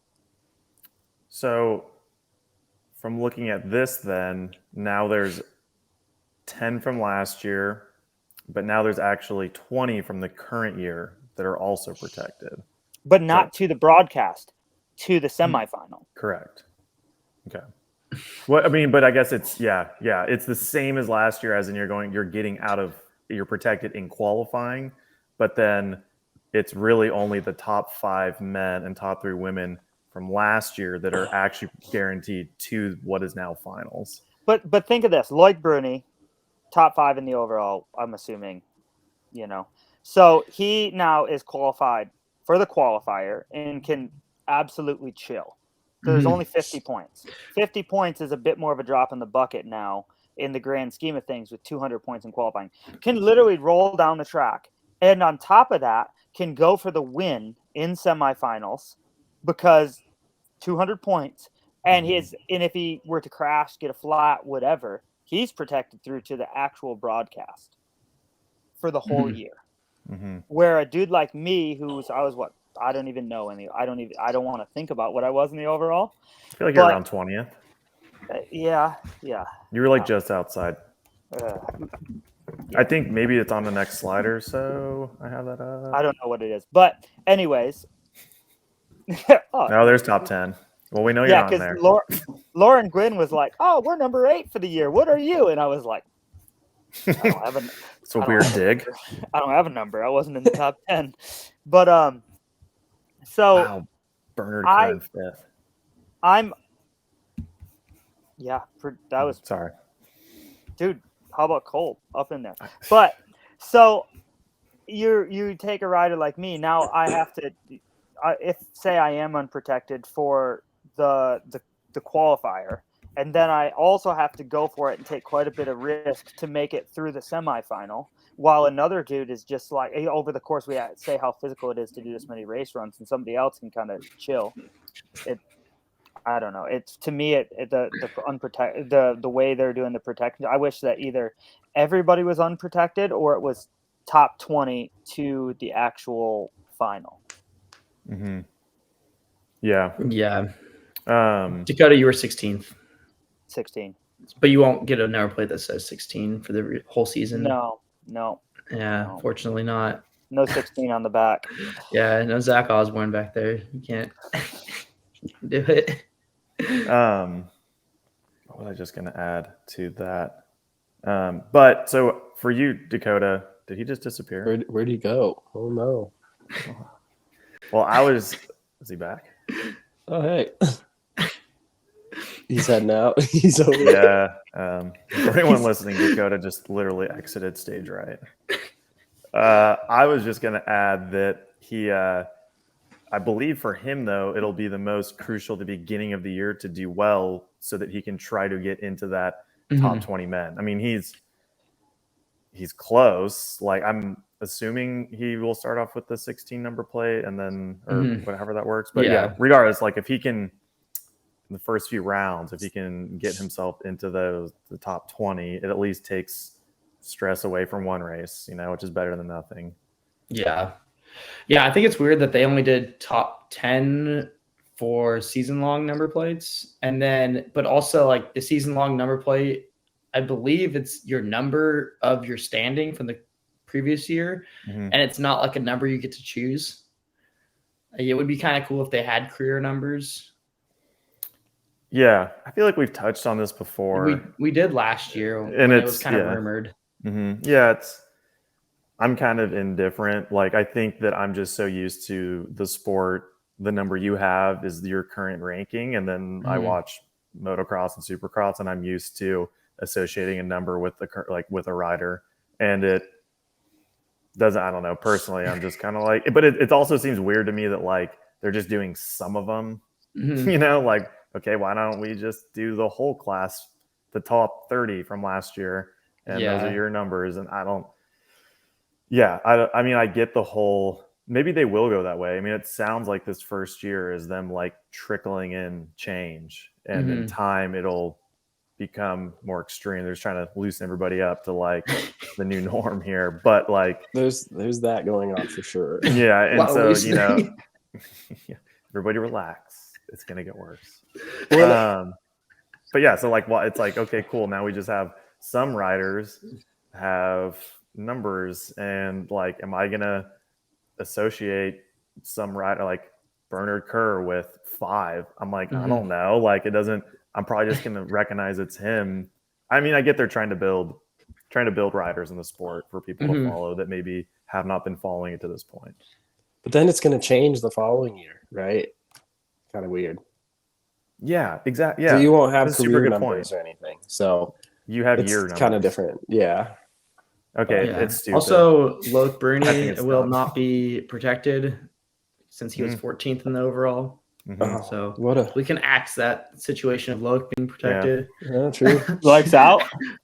So from looking at this then, now there's 10 from last year, but now there's actually 20 from the current year that are also protected. But not to the broadcast, to the semifinal. Correct. Okay. Well, I mean, but I guess it's it's the same as last year, as in you're protected in qualifying, but then it's really only the top 5 men and top 3 women from last year that are actually guaranteed to what is now finals. But think of this: Lloyd Bruni, top 5 in the overall, I'm assuming, so he now is qualified for the qualifier and can absolutely chill. There's only 50 points. 50 points is a bit more of a drop in the bucket now in the grand scheme of things with 200 points in qualifying. Can literally roll down the track. And on top of that, can go for the win in semifinals because 200 points. And if he were to crash, get a flat, whatever, he's protected through to the actual broadcast for the whole year. Mm-hmm. Where a dude like me, I don't even know I don't want to think about what I was in the overall. I feel like you're around 20th. Yeah. You were like just outside. I think maybe it's on the next slider, so I have that up. I don't know what it is. But anyways. No, there's top 10. Well, we know you're on there. Yeah, because Lauren Gwynn was like, "Oh, we're number 8 for the year. What are you?" And I was like, "I don't have it's a weird dig. I don't have a number. I wasn't in the top 10." But so wow, Bernard Quinn 5th. That was sorry, dude. How about Cole up in there? But so you take a rider like me. Now I have to, if say I am unprotected for the qualifier, and then I also have to go for it and take quite a bit of risk to make it through the semifinal. While another dude is just like, over the course, we say how physical it is to do this many race runs, and somebody else can kind of chill. I don't know. It's, to me, the way they're doing the protection. I wish that either everybody was unprotected or it was top 20 to the actual final. Mm-hmm. Yeah. Yeah. Um, Dakotah, you were 16th, 16. but you won't get a number plate that says 16 for the whole season. No. Yeah, No. fortunately not. No 16 on the back. Yeah, no Zach Osborne back there. You can't do it. what was I just going to add to that? But so for you, Dakotah, did he just disappear? Where'd he go? Oh no. Well, is he back? Oh hey. He's heading out. He's over. Yeah. For anyone listening, Dakotah just literally exited stage right. I was just going to add that he, I believe for him, though, it'll be the most crucial the beginning of the year to do well so that he can try to get into that top 20 men. I mean, he's close. Like, I'm assuming he will start off with the 16 number plate and then, or whatever that works. But yeah, regardless, like if he can, in the first few rounds, if he can get himself into the top 20, it at least takes stress away from one race, which is better than nothing. Yeah. I think it's weird that they only did top 10 for season long number plates, and then but also like the season long number plate, I believe it's your number of your standing from the previous year, and it's not like a number you get to choose. It would be kind of cool if they had career numbers. Yeah, I feel like we've touched on this before. We did last year, and it was kind of rumored. Yeah, I'm kind of indifferent. Like, I think that I'm just so used to the sport. The number you have is your current ranking, and then I watch motocross and supercross, and I'm used to associating a number with with a rider, and it doesn't. I don't know. Personally, I'm just kind of like, but it also seems weird to me that like they're just doing some of them. Like, okay, why don't we just do the whole class, the top 30 from last year, and those are your numbers? And I mean, I get the whole, maybe they will go that way. I mean, it sounds like this first year is them like trickling in change, and in time it'll become more extreme. They're just trying to loosen everybody up to like the new norm here. But like there's that going on for sure. Yeah. And so, everybody relax. It's going to get worse. But yeah, so like, it's like, okay, cool. Now we just have some riders have numbers, and like, am I going to associate some rider like Bernard Kerr with 5? I'm like, I don't know. Like, it doesn't, I'm probably just going to recognize it's him. I mean, I get they're trying to build riders in the sport for people to follow that maybe have not been following it to this point. But then it's going to change the following year, right? Kind of weird. Yeah, exactly. Yeah. So you won't have That's a career super good numbers point. or anything. So you have it's year numbers. kind of different. Yeah. Okay, it's stupid. Also, Loic Bruni will dumb. not be protected since he was 14th in the overall. So we can axe that situation of Loic being protected. Yeah, true. Loic's out.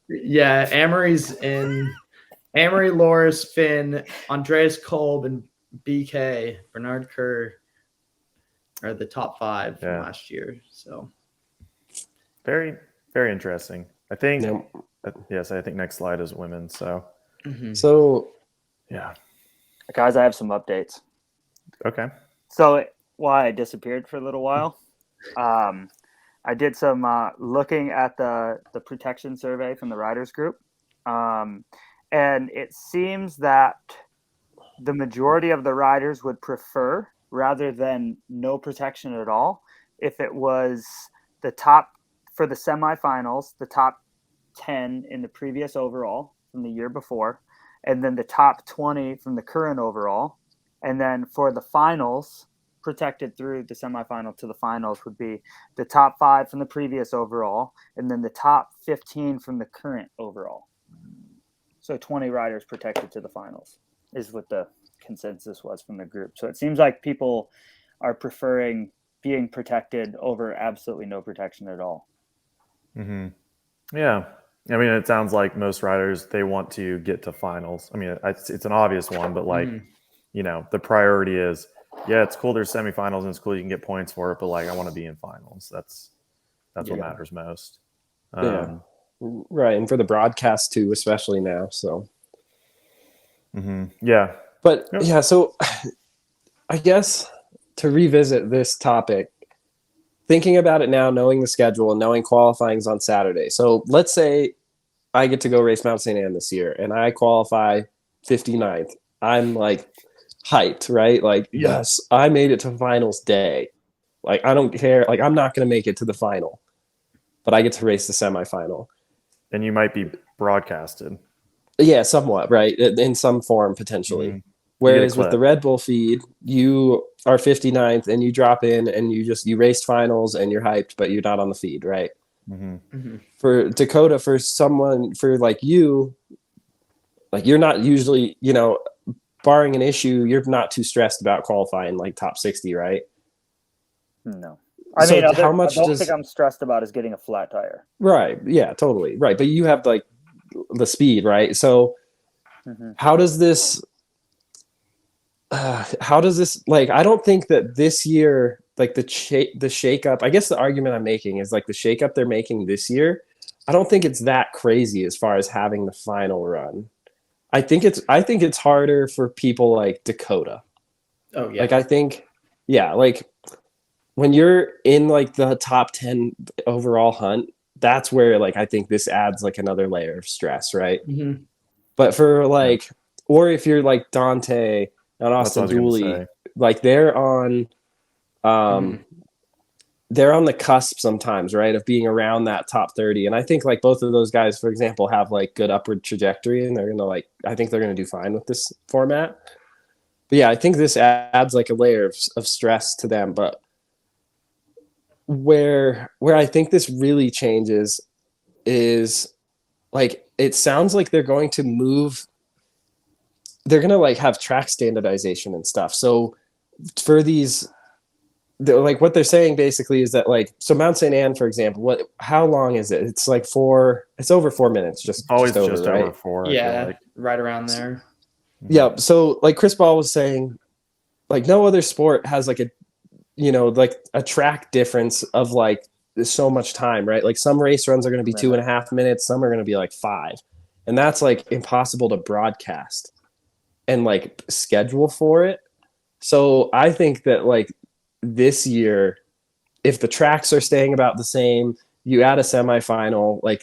Yeah, Amory's in. Amory, Loris, Finn, Andreas Kolb, and BK, Bernard Kerr are the top 5 from last year. So very, very interesting. I think yes, I think next slide is women. So So yeah. Guys, I have some updates. Okay. So why I disappeared for a little while. I did some looking at the protection survey from the riders group. And it seems that the majority of the riders would prefer, rather than no protection at all, if it was the top, for the semifinals, the top 10 in the previous overall from the year before, and then the top 20 from the current overall. And then for the finals, protected through the semifinal to the finals, would be the top 5 from the previous overall, and then the top 15 from the current overall. So 20 riders protected to the finals. is what the consensus was from the group. So it seems like people are preferring being protected over absolutely no protection at all. Yeah. I mean, it sounds like most riders, they want to get to finals. I mean, it's an obvious one, but like, you know, the priority is, yeah, it's cool there's semifinals and it's cool you can get points for it, but like I want to be in finals. That's what matters most. Right. And for the broadcast too, especially now. So yeah. But yeah, so I guess to revisit this topic, thinking about it now, knowing the schedule and knowing qualifying's on Saturday. So let's say I get to go race Mount St. Anne this year and I qualify 59th. I'm like hyped, right? Like, yes, I made it to finals day. Like, I don't care. Like, I'm not going to make it to the final, but I get to race the semifinal. And you might be broadcasted. Yeah, somewhat, right? In some form, potentially. Whereas with the Red Bull feed, you are 59th and you drop in and you raced finals and you're hyped, but you're not on the feed, right? For Dakotah, for like you, like you're not usually, you know, barring an issue, you're not too stressed about qualifying like top 60, right? No. I So mean, how much I don't think I'm stressed about is getting a flat tire. Right. Yeah, totally. Right. But you have like the speed, right? So how does this like, I don't think that this year, like the shakeup, I guess the argument I'm making is like the shakeup they're making this year, I don't think it's that crazy as far as having the final run. I think it's harder for people like Dakotah. Oh yeah. Like I think, yeah, like when you're in like the top 10 overall hunt, that's where like I think this adds like another layer of stress, right? But for like, or if you're like Dante and Austin Dooley, like they're on the cusp sometimes, right, of being around that top 30. And I think like both of those guys, for example, have like good upward trajectory, and I think they're gonna do fine with this format. But yeah, I think this adds like a layer of stress to them. But where I think this really changes is like it sounds like they're going to like have track standardization and stuff. So for these, like what they're saying basically is that like, so Mount St. Anne, for example, how long is it? It's like it's over 4 minutes, just over 4. Yeah, right around there. Yeah. So like Chris Ball was saying, like no other sport has like a, you know, like a track difference of like there's so much time, right? Like some race runs are going to be 2.5 minutes, some are going to be like 5, and that's like impossible to broadcast and like schedule for it. So I think that like this year, if the tracks are staying about the same, you add a semifinal, like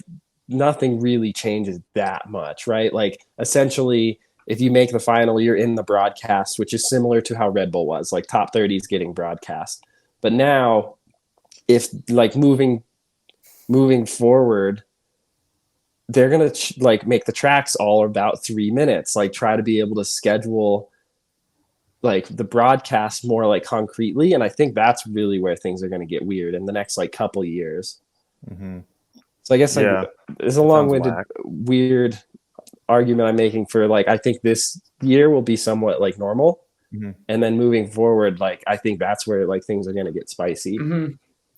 nothing really changes that much, right? Like essentially, if you make the final, you're in the broadcast, which is similar to how Red Bull was, like top 30 is getting broadcast. But now, if like moving forward, they're gonna like make the tracks all about 3 minutes, like try to be able to schedule like the broadcast more like concretely. And I think that's really where things are going to get weird in the next like couple years. So I guess like it's a long-winded, weird argument I'm making for like, I think this year will be somewhat like normal. And then moving forward, like I think that's where like things are going to get spicy.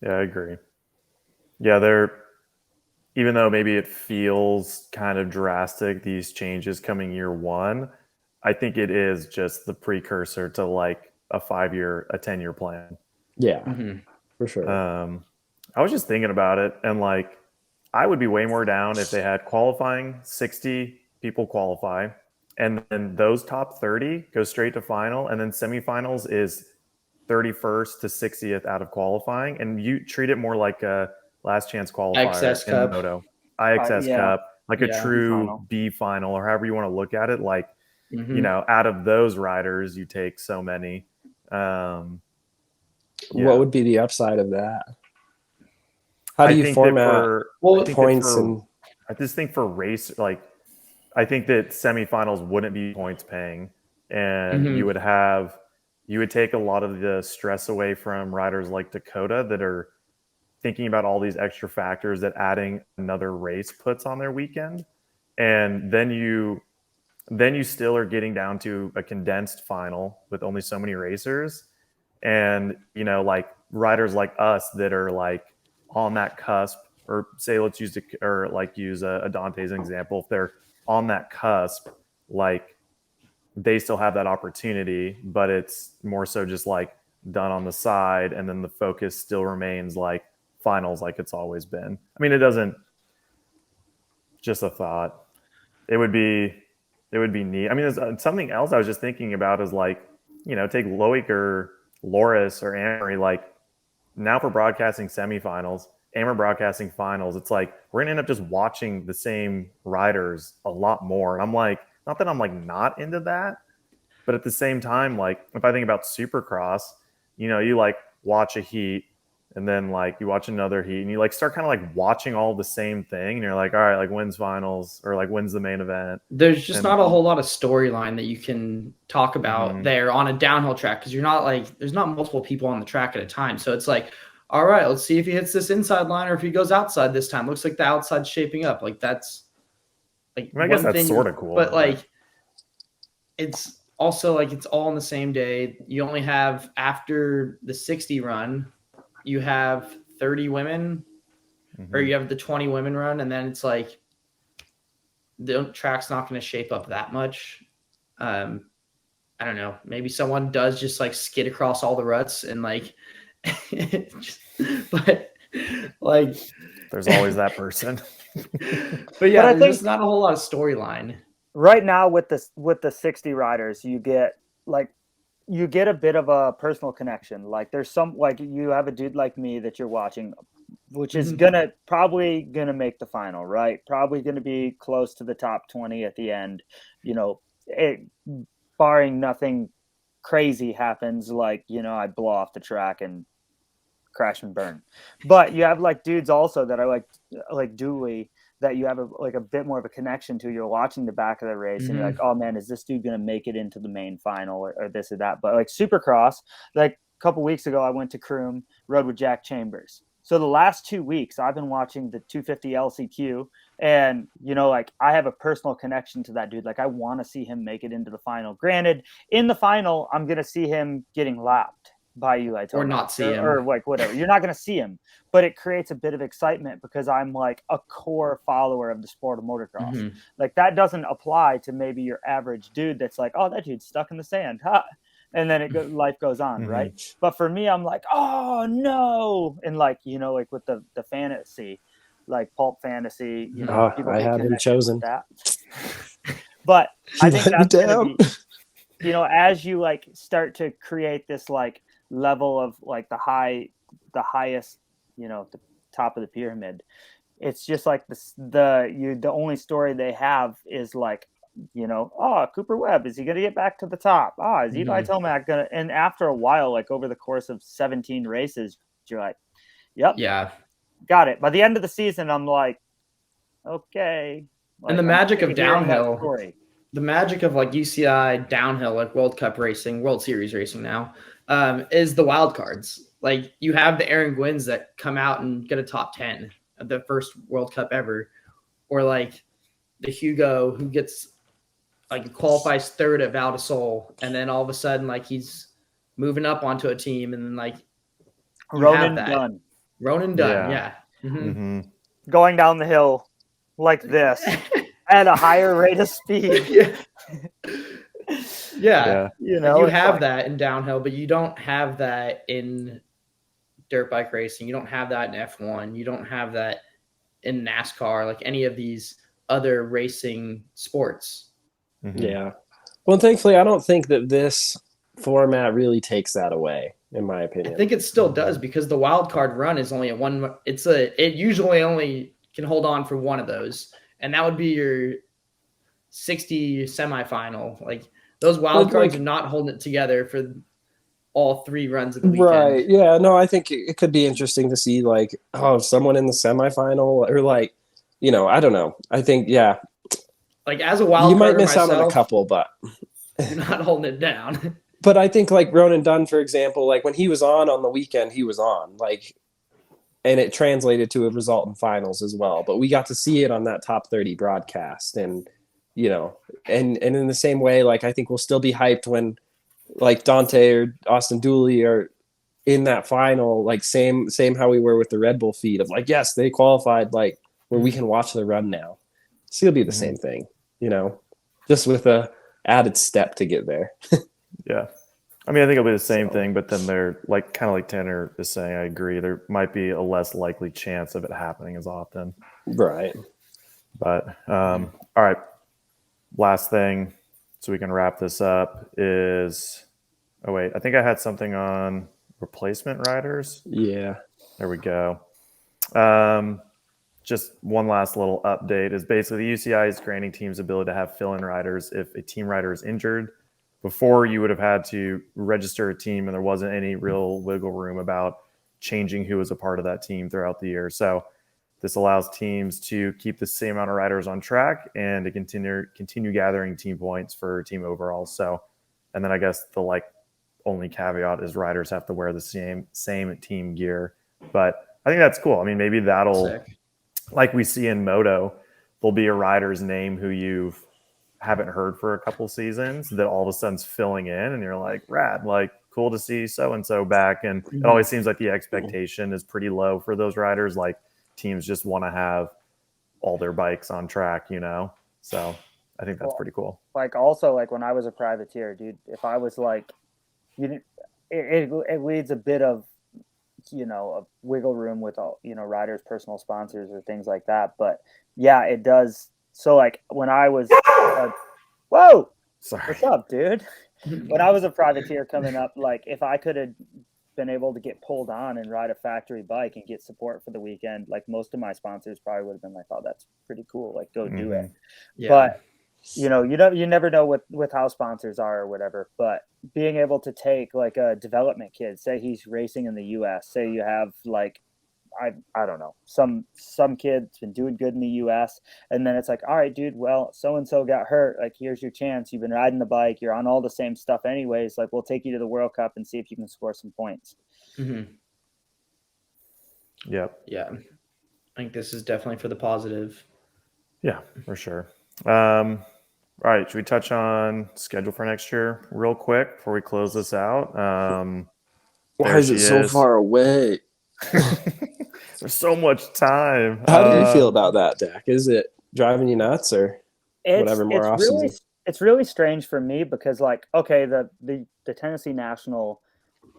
Yeah, I agree. Yeah, even though maybe it feels kind of drastic, these changes coming year one, I think it is just the precursor to like a 10-year plan. Yeah, for sure. I was just thinking about it, and like I would be way more down if they had qualifying, 60 people qualify, and then those top 30 go straight to final, and then semifinals is 31st to 60th out of qualifying, and you treat it more like a last chance qualifier IXS in Cup. Moto. IXS Cup, like a true B final, or however you want to look at it. Like, you know, out of those riders, you take so many. What would be the upside of that? How do you format points? I just think for race, like, I think that semifinals wouldn't be points paying, and you would take a lot of the stress away from riders like Dakotah that are thinking about all these extra factors that adding another race puts on their weekend. And then you then you still are getting down to a condensed final with only so many racers. And, you know, like riders like us that are like on that cusp, or say, let's use a Dante as an example. If they're on that cusp, like they still have that opportunity, but it's more so just like done on the side. And then the focus still remains like finals, like it's always been. I mean, it doesn't, just a thought. It would be neat. I mean, there's something else I was just thinking about is like, you know, take Loic or Loris or Amory, like now for broadcasting semifinals and we're broadcasting finals, it's like we're gonna end up just watching the same riders a lot more. And I'm like, not that I'm like not into that, but at the same time, like if I think about Supercross, you know, you like watch a heat and then like you watch another heat and you like start kind of like watching all the same thing and you're like, all right, like when's finals or like when's the main event? There's just not a whole lot of storyline that you can talk about there on a downhill track, because you're not like, there's not multiple people on the track at a time. So it's like, all right, let's see if he hits this inside line or if he goes outside this time. Looks like the outside's shaping up. Like that's like, I guess that's sort of cool. But like it's also like it's all on the same day. You only have, after the 60 run, you have 30 women or you have the 20 women run, and then it's like the track's not going to shape up that much. I don't know. Maybe someone does just like skid across all the ruts and like, but like there's always that person. But yeah, I there's think just not a whole lot of storyline. right now with the 60 riders, you get a bit of a personal connection. Like there's some, like you have a dude like me that you're watching, which is probably gonna make the final, right? Probably gonna be close to the top 20 at the end, you know, barring nothing crazy happens, like, you know, I blow off the track and crash and burn. But you have like dudes also that are like Dooley, that you have a bit more of a connection to. You're watching the back of the race and you're like, oh man, is this dude going to make it into the main final or this or that? But like Supercross, like a couple weeks ago, I went to Croom, rode with Jack Chambers. So the last 2 weeks I've been watching the 250 LCQ, and, you know, like I have a personal connection to that dude. Like I want to see him make it into the final. Granted, in the final, I'm going to see him getting lapped by you, or not see him, or like whatever. You're not going to see him, but it creates a bit of excitement because I'm like a core follower of the sport of motocross. Like that doesn't apply to maybe your average dude that's like, oh, that dude's stuck in the sand, huh? And then life goes on, right? But for me, I'm like, oh no, and like, you know, like with the fantasy, like Pulp Fantasy, you know, people I had him chosen. That. But I think that's gonna be, you know, as you like start to create this like level of like the highest, you know, the top of the pyramid, it's just like the only story they have is like, you know, oh, Cooper Webb, is he gonna get back to the top? Is Eli Tomac gonna? And after a while, like over the course of 17 races, you're like, yep, yeah, got it. By the end of the season, I'm like, okay. Like, and the magic of downhill, the magic of like UCI downhill, like World Cup racing, World Series racing now, is the wild cards. Like you have the Aaron Gwynns that come out and get a top 10 of the first World Cup ever, or like the Hugo who gets like qualifies third at Val d'Isole, and then all of a sudden like he's moving up onto a team, and then like Ronan Dunn, yeah. Going down the hill like this at a higher rate of speed. Yeah. You know, you have that in downhill, but you don't have that in dirt bike racing. You don't have that in F1. You don't have that in NASCAR, like any of these other racing sports. Yeah. Well, thankfully, I don't think that this format really takes that away, in my opinion. I think it still does, because the wild card run is only it usually only can hold on for one of those, and that would be your 60 semifinal. Like those wild cards are not holding it together for all 3 runs of the weekend. Right. Yeah. No, I think it could be interesting to see like, someone in the semifinal, or like, you know, I don't know. I think, yeah. Like as a wild card, you might miss out on a couple, but you're not holding it down. But I think like Ronan Dunn, for example, like when he was on the weekend, he was on, like, and it translated to a result in finals as well. But we got to see it on that top 30 broadcast, and you know, and in the same way, like I think we'll still be hyped when like Dante or Austin Dooley are in that final, like same how we were with the Red Bull feed of like, yes, they qualified, like where we can watch the run now. So it'll be the same thing, you know, just with a added step to get there. Yeah. I mean, I think it'll be the same thing, but then they're like, kind of like Tanner is saying, I agree. There might be a less likely chance of it happening as often. Right. But, all right. Last thing, so we can wrap this up is, oh wait, I think I had something on replacement riders. Yeah. There we go. Just one last little update is basically the UCI is granting teams the ability to have fill-in riders if a team rider is injured. Before, you would have had to register a team, and there wasn't any real wiggle room about changing who was a part of that team throughout the year. So this allows teams to keep the same amount of riders on track and to continue gathering team points for team overall. So, and then I guess the only caveat is riders have to wear the same team gear. But I think that's cool. I mean, maybe that'll, Sick. like we see in Moto, there'll be a rider's name who you haven't heard for a couple seasons that all of a sudden's filling in, and you're like, rad, like cool to see so-and-so back. And it always seems like the expectation is pretty low for those riders. Like teams just want to have all their bikes on track, you know? So I think that's pretty cool. Like also like when I was a privateer, dude, if I was like, it leads a bit of, you know, a wiggle room with all, you know, riders, personal sponsors or things like that. But yeah, it does. So like when I was, whoa, Sorry. what's up, dude? When I was a privateer coming up, like if I could have been able to get pulled on and ride a factory bike and get support for the weekend, like most of my sponsors probably would have been like, oh, that's pretty cool. Like go do it. Yeah. But you know, you never know with how sponsors are or whatever, but being able to take like a development kid, say he's racing in the US, say you have like, I don't know, some kid's been doing good in the US, and then it's like, all right, dude, well, so-and-so got hurt. Like, here's your chance. You've been riding the bike. You're on all the same stuff anyways. Like, we'll take you to the World Cup and see if you can score some points. Mm-hmm. Yep. Yeah. I think this is definitely for the positive. Yeah, for sure. All right, should we touch on schedule for next year real quick before we close this out? Why is it so far away? There's so much time. How do you feel about that, Dak? Is it driving you nuts or whatever more off season? It's really strange for me because, like, okay, the Tennessee National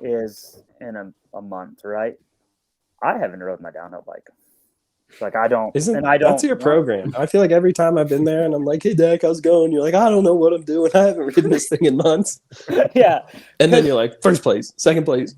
is in a month, right? I haven't rode my downhill bike. Like I don't. That's your program. I feel like every time I've been there and I'm like, hey, Dak, how's it going? You're like, I don't know what I'm doing. I haven't ridden this thing in months. Yeah. And then you're like, first place, second place.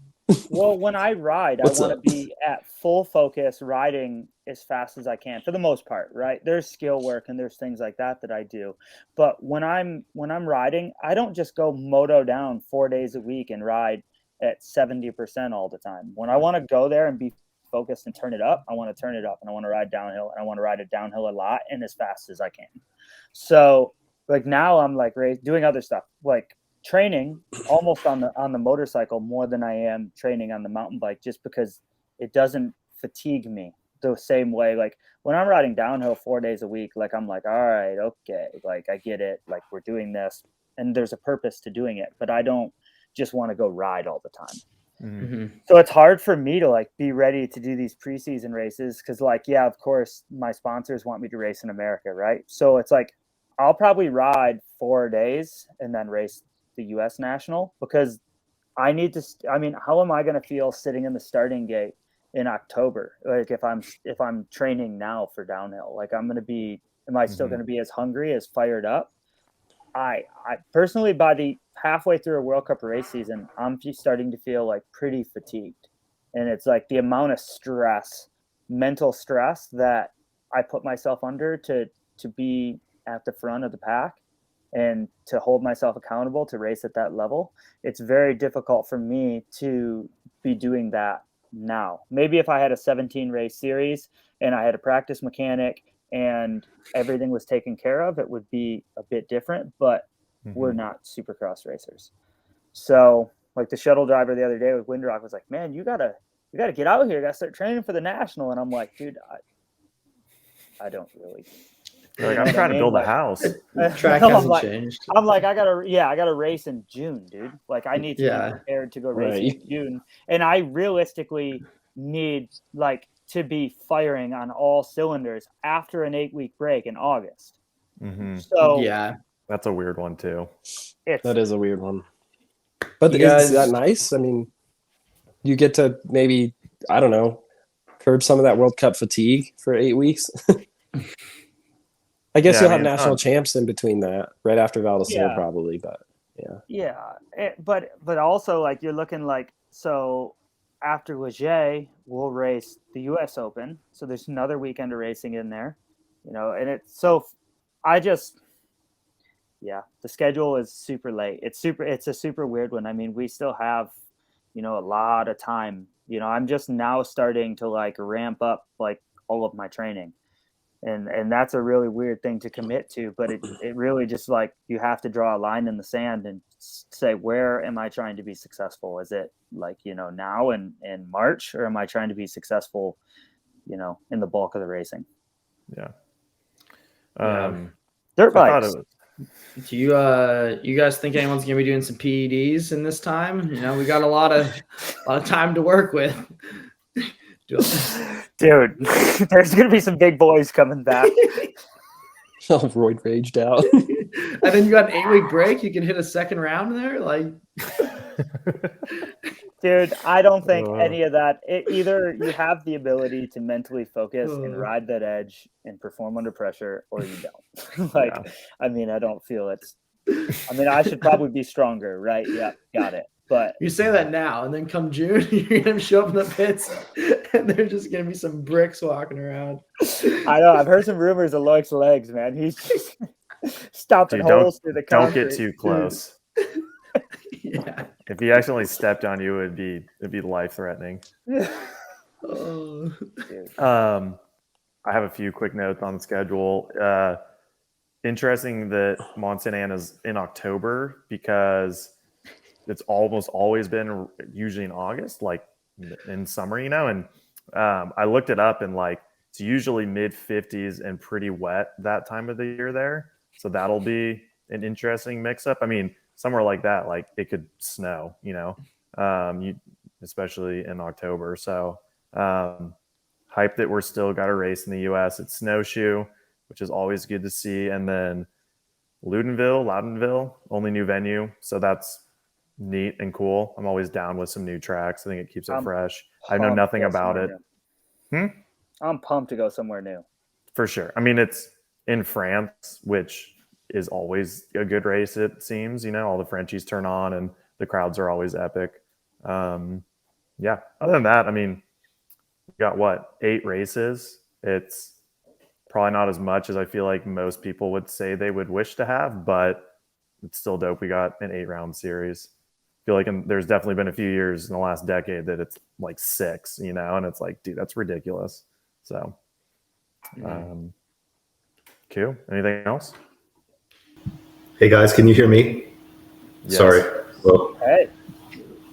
Well, when I ride, I want to be at full focus, riding as fast as I can for the most part, right? There's skill work and there's things like that I do. But when I'm riding, I don't just go moto down 4 days a week and ride at 70% all the time. When I want to go there and be focused and turn it up, I want to turn it up, and I want to ride downhill, and I want to ride it downhill a lot and as fast as I can. So like now I'm like doing other stuff, like training almost on the motorcycle more than I am training on the mountain bike, just because it doesn't fatigue me the same way. Like when I'm riding downhill 4 days a week, like I'm like, all right, okay, like I get it, like we're doing this and there's a purpose to doing it, but I don't just want to go ride all the time. Mm-hmm. So it's hard for me to like be ready to do these preseason races because, like, yeah, of course my sponsors want me to race in America, right? So it's like I'll probably ride 4 days and then race the US National, because I need to how am I going to feel sitting in the starting gate in October, like if I'm training now for downhill? Like am I still going to be as hungry, as fired up? I personally, by the halfway through a World Cup race season, I'm just starting to feel like pretty fatigued. And it's like the amount of stress, mental stress that I put myself under to be at the front of the pack and to hold myself accountable to race at that level. It's very difficult for me to be doing that now. Maybe if I had a 17 race series and I had a practice mechanic and everything was taken care of, it would be a bit different, but we're not supercross racers. So like the shuttle driver the other day with Windrock was like, man, you gotta get out here. You gotta start training for the national. And I'm like, dude, I don't really Like, You know I'm what I trying to mean? build a Like, house. Track I'm hasn't like, changed. I'm like, I gotta race in June, dude. Like, I need to Yeah. be prepared to go Right. racing in June, and I realistically need like to be firing on all cylinders after an 8-week break in August. Hmm. So Yeah. That's a weird one too. it's That is a weird one. But You is that guys- nice? I mean, you get to maybe, I don't know, curb some of that World Cup fatigue for 8 weeks. I guess Yeah, you'll I have mean, it's national not- champs in between that, right after Val d'Isole, Yeah. probably. But yeah, but also like you're looking like so after Leger, we'll race the U.S. Open, so there's another weekend of racing in there, you know, and it's so I just. Yeah, the schedule is super late. It's a super weird one. I mean, we still have, you know, a lot of time. You know, I'm just now starting to like ramp up like all of my training. And that's a really weird thing to commit to, but it really just like you have to draw a line in the sand and say, where am I trying to be successful? Is it like, you know, now in March, or am I trying to be successful, you know, in the bulk of the racing? Yeah. Yeah. Dirt I thought bikes. it was, Do you guys think anyone's gonna be doing some PEDs in this time? You know, we got a lot of time to work with. Dude, there's gonna be some big boys coming back. all roid raged out. And then you got an 8-week break. You can hit a second round there. Like, Dude, I don't think any of that. Either you have the ability to mentally focus and ride that edge and perform under pressure, or you don't. Like, Yeah. I mean, I don't feel it's. I mean, I should probably be stronger, right? Yeah, got it. But you say that now, and then come June, you're gonna show up in the pits, and there's just gonna be some bricks walking around. I know I've heard some rumors of Loic's legs, man. He's just stomping Dude, holes through the don't concrete. get too close. Yeah. If he accidentally stepped on you, it'd be life threatening. Oh. I have a few quick notes on the schedule. Interesting that Mont Saint Anne is in October, because it's almost always been usually in August, like in summer, you know. And I looked it up, and like it's usually mid 50s and pretty wet that time of the year there. So that'll be an interesting mix up. I mean, somewhere like that, like it could snow, you know, especially in October. So hype that we're still got a race in the US. It's Snowshoe, which is always good to see. And then Loudonville, only new venue. So that's neat and cool. I'm always down with some new tracks. I think it keeps it fresh. I know nothing about it. I'm pumped to go somewhere new. For sure. I mean, it's in France, which is always a good race, it seems. You know, all the Frenchies turn on and the crowds are always epic. Yeah. Other than that, I mean, we got what, 8 races? It's probably not as much as I feel like most people would say they would wish to have, but it's still dope. We got an 8-round series. I feel like there's definitely been a few years in the last decade that it's like 6, you know, and it's like, dude, that's ridiculous. So, cool. Anything else? Hey guys, can you hear me? Yes. Sorry. Well, Hey,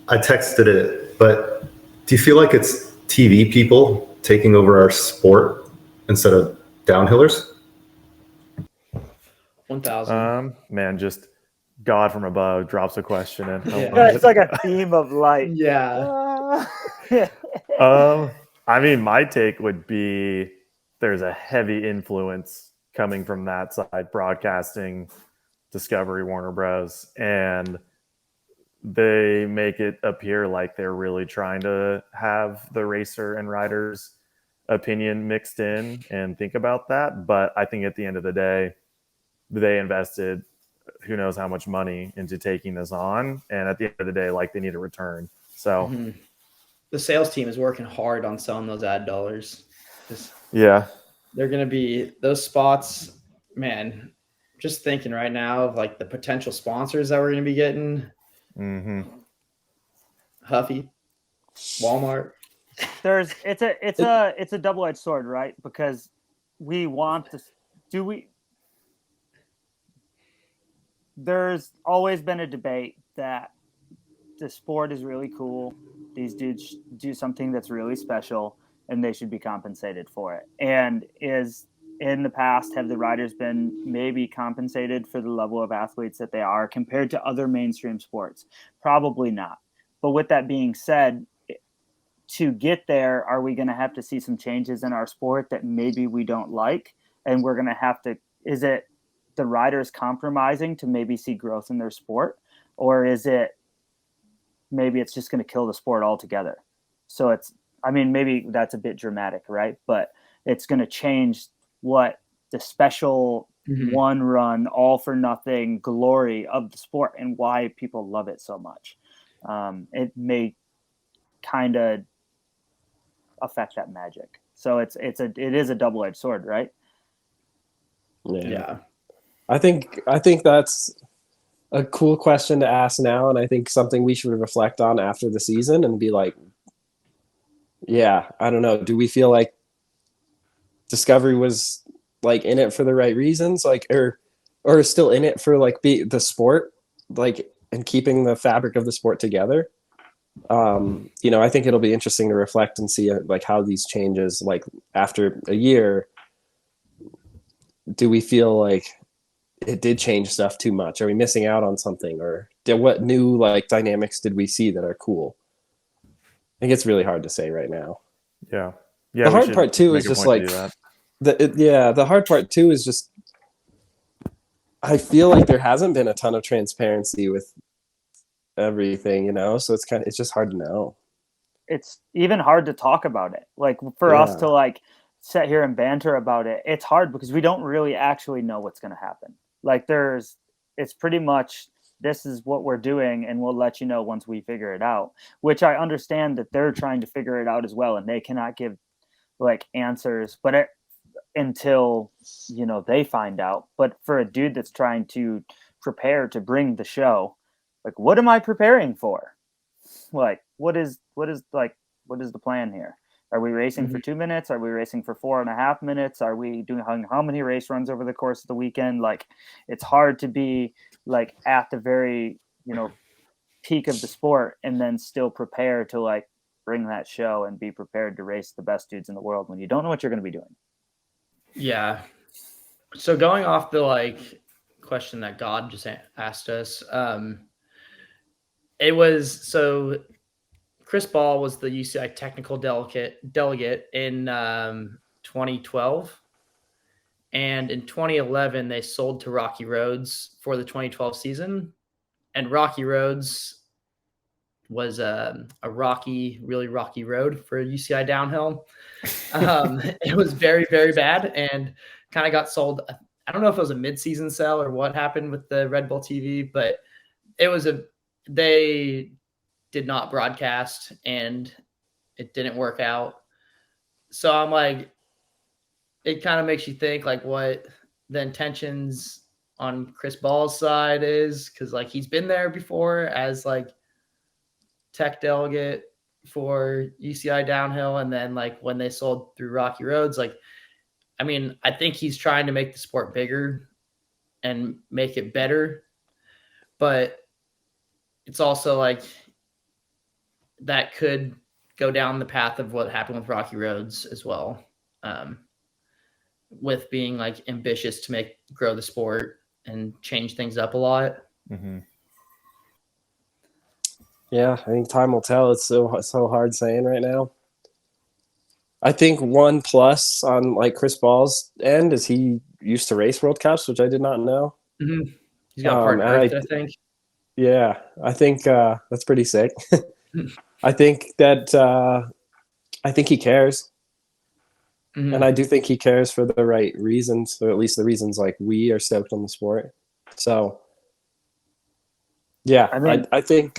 I texted it, but do you feel like it's TV people taking over our sport instead of downhillers? 1,000. Man, just God from above drops a question in. yeah, it's like a theme of light. Yeah. I mean, my take would be there's a heavy influence coming from that side, broadcasting, Discovery, Warner Bros. And they make it appear like they're really trying to have the racer and rider's opinion mixed in and think about that. But I think at the end of the day, they invested who knows how much money into taking this on. And at the end of the day, like, they need a return. So The sales team is working hard on selling those ad dollars. yeah. They're going to be those spots, man. Just thinking right now of like the potential sponsors that we're going to be getting. Huffy, Walmart. It's a double-edged sword, right? Because we want to there's always been a debate that the sport is really cool. These dudes do something that's really special, and they should be compensated for it. And is in the past, have the riders been maybe compensated for the level of athletes that they are compared to other mainstream sports? Probably not. But with that being said, to get there, are we going to have to see some changes in our sport that maybe we don't like? And we're going to have to, is it the riders compromising to maybe see growth in their sport? Or is it maybe it's just going to kill the sport altogether? So it's, I mean, maybe that's a bit dramatic, right? But it's going to change what the special one run, all for nothing glory of the sport and why people love it so much. It may kind of affect that magic. So it is a double-edged sword, right? Yeah. I think that's a cool question to ask now, and I think something we should reflect on after the season and be like, yeah, I don't know. Do we feel like Discovery was like in it for the right reasons, like or still in it for like the sport, like, and keeping the fabric of the sport together? I think it'll be interesting to reflect and see like how these changes, like after a year, do we feel like it did change stuff too much? Are we missing out on something, or what new like dynamics did we see that are cool? I think it's really hard to say right now. Yeah. The hard part too is just like the hard part too is just I feel like there hasn't been a ton of transparency with everything, so it's just hard to know. It's even hard to talk about it. Like for us to like sit here and banter about it, it's hard because we don't really actually know what's going to happen. Like it's pretty much, this is what we're doing and we'll let you know once we figure it out, which I understand that they're trying to figure it out as well. And they cannot give like answers, but until, they find out. But for a dude that's trying to prepare to bring the show, like, what am I preparing for? Like, what is the plan here? Are we racing for 2 minutes? Are we racing for 4.5 minutes? Are we doing how many race runs over the course of the weekend? Like, it's hard to be like at the very, peak of the sport and then still prepare to like bring that show and be prepared to race the best dudes in the world when you don't know what you're going to be doing. Yeah. So going off the like question that God just asked us, it was so Chris Ball was the UCI technical delegate in 2012. And in 2011, they sold to Rocky Roads for the 2012 season. And Rocky Roads was a really rocky road for UCI downhill. It was very, very bad and kind of got sold. I don't know if it was a mid-season sell or what happened with the Red Bull TV, but they did not broadcast and it didn't work out. So I'm like, it kind of makes you think like what the intentions on Chris Ball's side is, because like he's been there before as like tech delegate for UCI downhill, and then like when they sold through Rocky Roads, like I mean, I think he's trying to make the sport bigger and make it better, but it's also like that could go down the path of what happened with Rocky Roads as well, with being like ambitious to grow the sport and change things up a lot. Mm-hmm. Yeah, I think time will tell. It's so hard saying right now. I think one plus on like Chris Ball's end is he used to race World Cups, which I did not know. Mm-hmm. He's got a partner, I think. Yeah, I think that's pretty sick. I think he cares. Mm-hmm. And I do think he cares for the right reasons, or at least the reasons like we are stoked on the sport. So, yeah, I think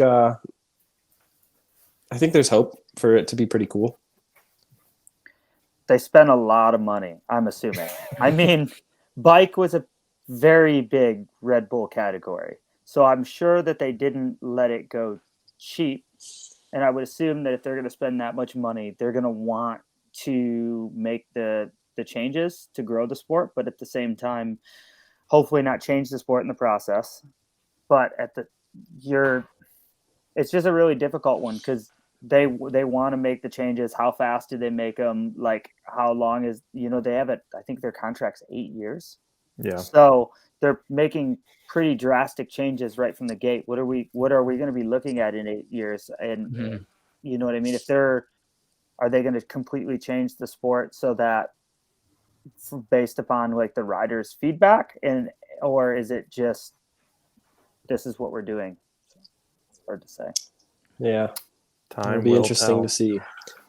there's hope for it to be pretty cool. They spent a lot of money, I'm assuming. I mean, bike was a very big Red Bull category. So I'm sure that they didn't let it go cheap. And I would assume that if they're going to spend that much money, they're going to want to make the changes to grow the sport, but at the same time, hopefully not change the sport in the process. But it's just a really difficult one because they want to make the changes. How fast do they make them? Like, how long is, they have it. I think their contract's 8 years. Yeah. So they're making pretty drastic changes right from the gate. What are we going to be looking at in 8 years? And you know what I mean? Are they going to completely change the sport so that based upon like the riders' feedback, or is it just, this is what we're doing? It's hard to say. Yeah. Time It'll be will interesting tell. to see.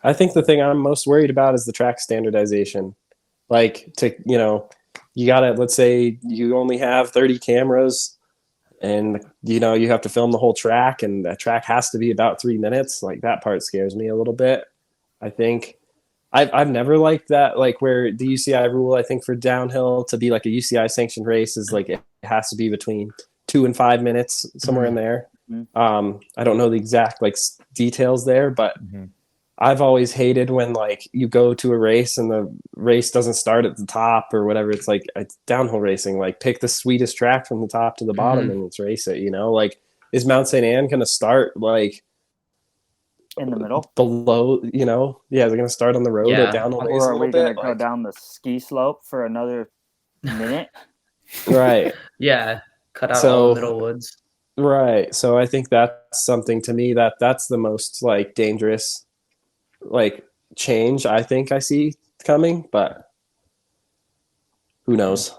I think the thing I'm most worried about is the track standardization. Like, you gotta, let's say you only have 30 cameras and you have to film the whole track, and that track has to be about 3 minutes. Like, that part scares me a little bit. I think I've never liked that, like where the UCI rule, I think for downhill to be like a UCI sanctioned race is like it has to be between 2 and 5 minutes, somewhere in there. I don't know the exact like details there, but I've always hated when like you go to a race and the race doesn't start at the top or whatever. It's like it's downhill racing. Like, pick the sweetest track from the top to the bottom and let's race it. Like, is Mount St. Anne going to start like In the middle, below? Yeah, they're going to start on the road at downhill days or a are little we going bit. to go down the ski slope for another minute? Right. Yeah, cut out all the middle woods. Right. So I think that's something to me that's the most like dangerous like change I think I see coming, but who knows?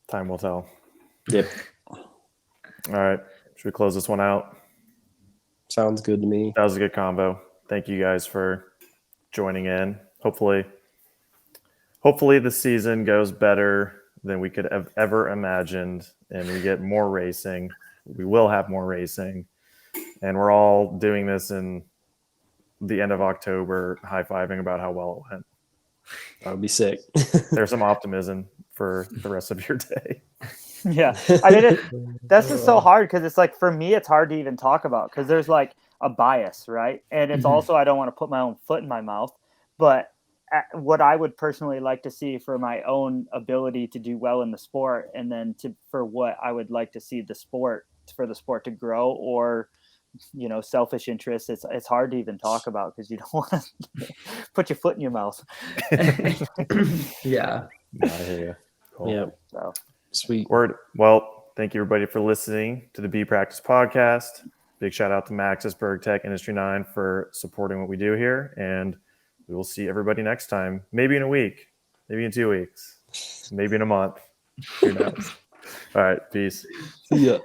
Time will tell. Yep. All right. Should we close this one out? Sounds good to me. That was a good combo. Thank you guys for joining in. Hopefully the season goes better than we could have ever imagined, and we get more racing. We will have more racing, and we're all doing this in the end of October, high-fiving about how well it went. That would be sick. There's some optimism for the rest of your day. Yeah, I mean, that's just so hard because it's like, for me, it's hard to even talk about because there's like a bias, right? And it's also, I don't want to put my own foot in my mouth, but what I would personally like to see for my own ability to do well in the sport, and then for what I would like to see for the sport to grow, or selfish interests, it's hard to even talk about because you don't want to put your foot in your mouth. Yeah. I hear you. Cool. Yeah. So Sweet. Word. Well, thank you everybody for listening to the B Practice podcast. Big shout out to Maxis, BergTech, Industry 9 for supporting what we do here, and we will see everybody next time. Maybe in a week, maybe in 2 weeks, maybe in a month. Who knows? All right. Peace. See ya.